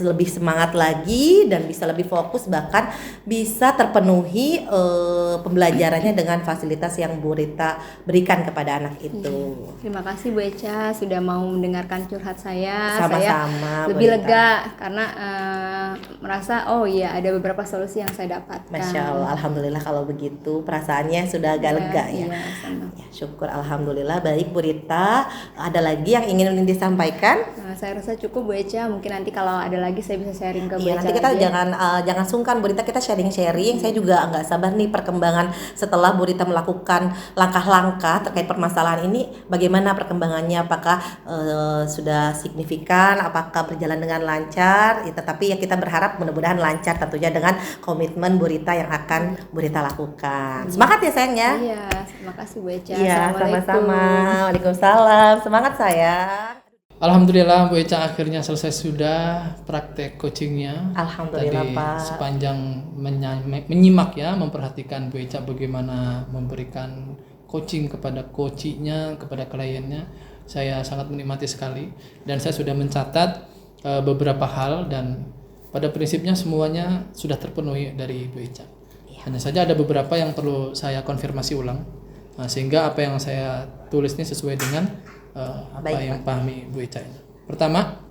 lebih semangat lagi dan bisa lebih fokus, bahkan bisa terpenuhi pembelajarannya dengan fasilitas yang Bu Rita berikan kepada anak itu. Terima kasih Bu Eca sudah mau mendengarkan curhat saya. Sama-sama, Saya lebih Bu Rita. lega karena merasa oh iya ada beberapa solusi yang saya dapatkan. Masya Allah, alhamdulillah kalau begitu perasaannya sudah agak lega ya. Iya, senang. Ya, syukur alhamdulillah. Baik Bu Rita, ada lagi yang ingin disampaikan? Nah, saya rasa cukup Bu Eca. Mungkin nanti kalau ada lagi saya bisa sharing ke Bu Iya, Eca nanti kita lagi ya. jangan sungkan Bu Rita, kita sharing-sharing. Saya juga nggak sabar nih perkembangan setelah Bu Rita melakukan langkah-langkah terkait permasalahan ini. Bagaimana perkembangannya? Apakah sudah signifikan? Apakah berjalan dengan lancar? Ya, tetapi ya kita berharap mudah-mudahan lancar tentunya dengan komitmen Bu Rita yang akan Bu Rita lakukan. Semangat ya sayang ya. Iya, terima kasih Bu Eca. Iya, Assalamualaikum. sama-sama. Waalaikumsalam. Semangat sayang. Alhamdulillah Bu Eca akhirnya selesai sudah praktek coachingnya. Alhamdulillah, Tadi Pak. sepanjang menyimak ya, memperhatikan Bu Eca bagaimana memberikan coaching kepada coachingnya, kepada kliennya. Saya sangat menikmati sekali dan saya sudah mencatat beberapa hal dan pada prinsipnya semuanya sudah terpenuhi dari Bu Eca. Hanya saja ada beberapa yang perlu saya konfirmasi ulang. Sehingga apa yang saya tulis ini sesuai dengan apa Baik, yang pahami Bu Eca ini. Pertama,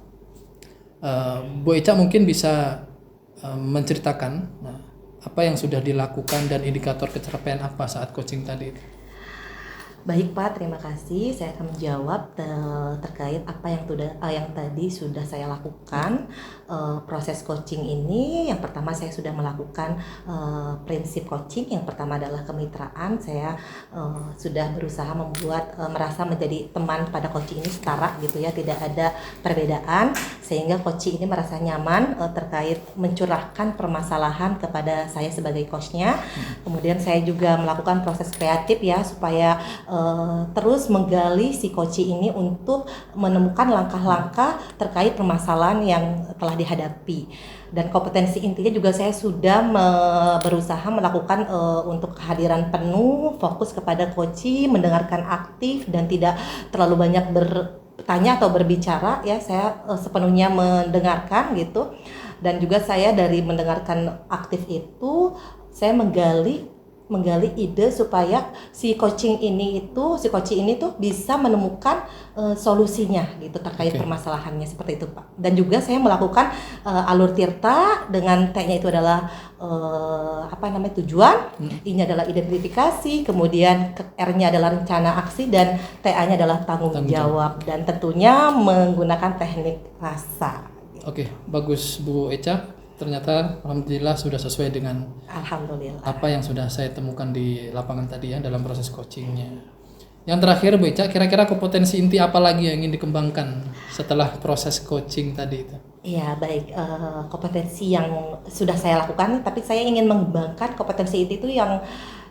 Bu Eca mungkin bisa menceritakan apa yang sudah dilakukan dan indikator pencapaian apa saat coaching tadi itu. Baik Pak, terima kasih. Saya akan menjawab terkait apa yang tadi sudah saya lakukan. Proses coaching ini, yang pertama saya sudah melakukan prinsip coaching. Yang pertama adalah kemitraan. Saya sudah berusaha membuat merasa menjadi teman pada coaching ini setara gitu ya, tidak ada perbedaan sehingga coaching ini merasa nyaman terkait mencurahkan permasalahan kepada saya sebagai coachnya. Kemudian saya juga melakukan proses kreatif ya supaya terus menggali si coaching ini untuk menemukan langkah-langkah terkait permasalahan yang telah dihadapi. Dan kompetensi intinya juga saya sudah berusaha melakukan untuk kehadiran penuh, fokus kepada coaching, mendengarkan aktif dan tidak terlalu banyak bertanya atau berbicara ya. Saya sepenuhnya mendengarkan gitu. Dan juga saya dari mendengarkan aktif itu saya menggali ide supaya si coaching ini tuh bisa menemukan solusinya gitu terkait permasalahannya seperti itu Pak. Dan juga saya melakukan alur tirta dengan T-nya itu adalah tujuan, I-nya adalah identifikasi, kemudian R-nya adalah rencana aksi dan TA-nya adalah tanggung jawab dan tentunya menggunakan teknik rasa. Oke, bagus Bu Eca. Ternyata alhamdulillah sudah sesuai dengan Alhamdulillah apa yang sudah saya temukan di lapangan tadi ya dalam proses coachingnya. Yang terakhir Bu Eca, kira-kira kompetensi inti apa lagi yang ingin dikembangkan setelah proses coaching tadi itu? Iya baik, kompetensi yang sudah saya lakukan, tapi saya ingin mengembangkan kompetensi itu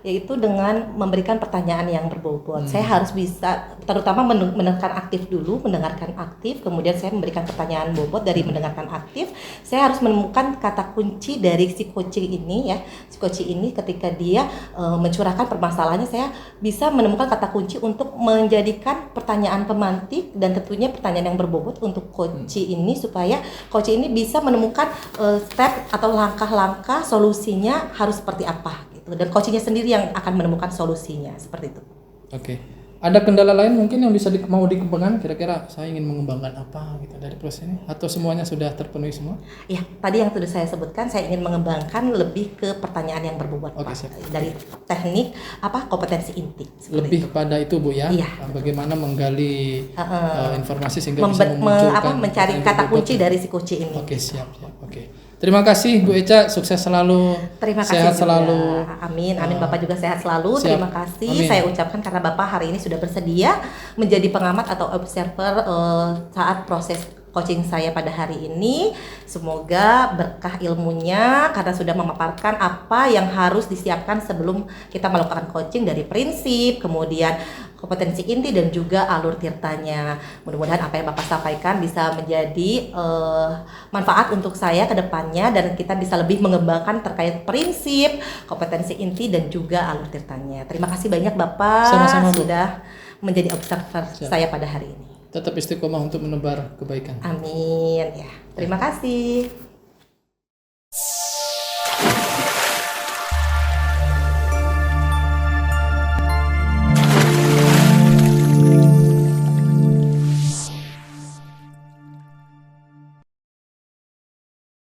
yaitu dengan memberikan pertanyaan yang berbobot. Saya harus bisa terutama mendengarkan aktif dulu, mendengarkan aktif, kemudian saya memberikan pertanyaan bobot dari mendengarkan aktif. Saya harus menemukan kata kunci dari si coaching ini ya. Si coaching ini ketika dia mencurahkan permasalahannya, saya bisa menemukan kata kunci untuk menjadikan pertanyaan pemantik dan tentunya pertanyaan yang berbobot untuk coaching ini supaya coaching ini bisa menemukan step atau langkah-langkah solusinya harus seperti apa gitu. Dan coachingnya sendiri yang akan menemukan solusinya seperti itu. Oke. Ada kendala lain mungkin yang bisa mau dikembangkan? Kira-kira saya ingin mengembangkan apa gitu dari proses ini? Atau semuanya sudah terpenuhi semua? Ya, tadi yang sudah saya sebutkan, saya ingin mengembangkan lebih ke pertanyaan yang berbobot Pak. Dari teknik kompetensi inti. Lebih kepada itu Bu ya? Iya. Bagaimana menggali informasi sehingga bisa memunculkan mencari kata kunci dari si kunci ini. Oke, siap. Oke. Terima kasih Bu Eca, sukses selalu. Terima kasih sehat juga. selalu. Amin. Bapak juga sehat selalu. Siap. Terima kasih. Amin. Saya ucapkan karena Bapak hari ini sudah bersedia menjadi pengamat atau observer saat proses coaching saya pada hari ini. Semoga berkah ilmunya karena sudah memaparkan apa yang harus disiapkan sebelum kita melakukan coaching dari prinsip, kemudian kompetensi inti dan juga alur tirtanya. Mudah-mudahan apa yang Bapak sampaikan bisa menjadi manfaat untuk saya ke depannya dan kita bisa lebih mengembangkan terkait prinsip, kompetensi inti dan juga alur tirtanya. Terima kasih banyak Bapak. Sama-sama, Bu. Sudah menjadi observer saya pada hari ini. Tetap istiqomah untuk menebar kebaikan. Amin ya. Terima kasih.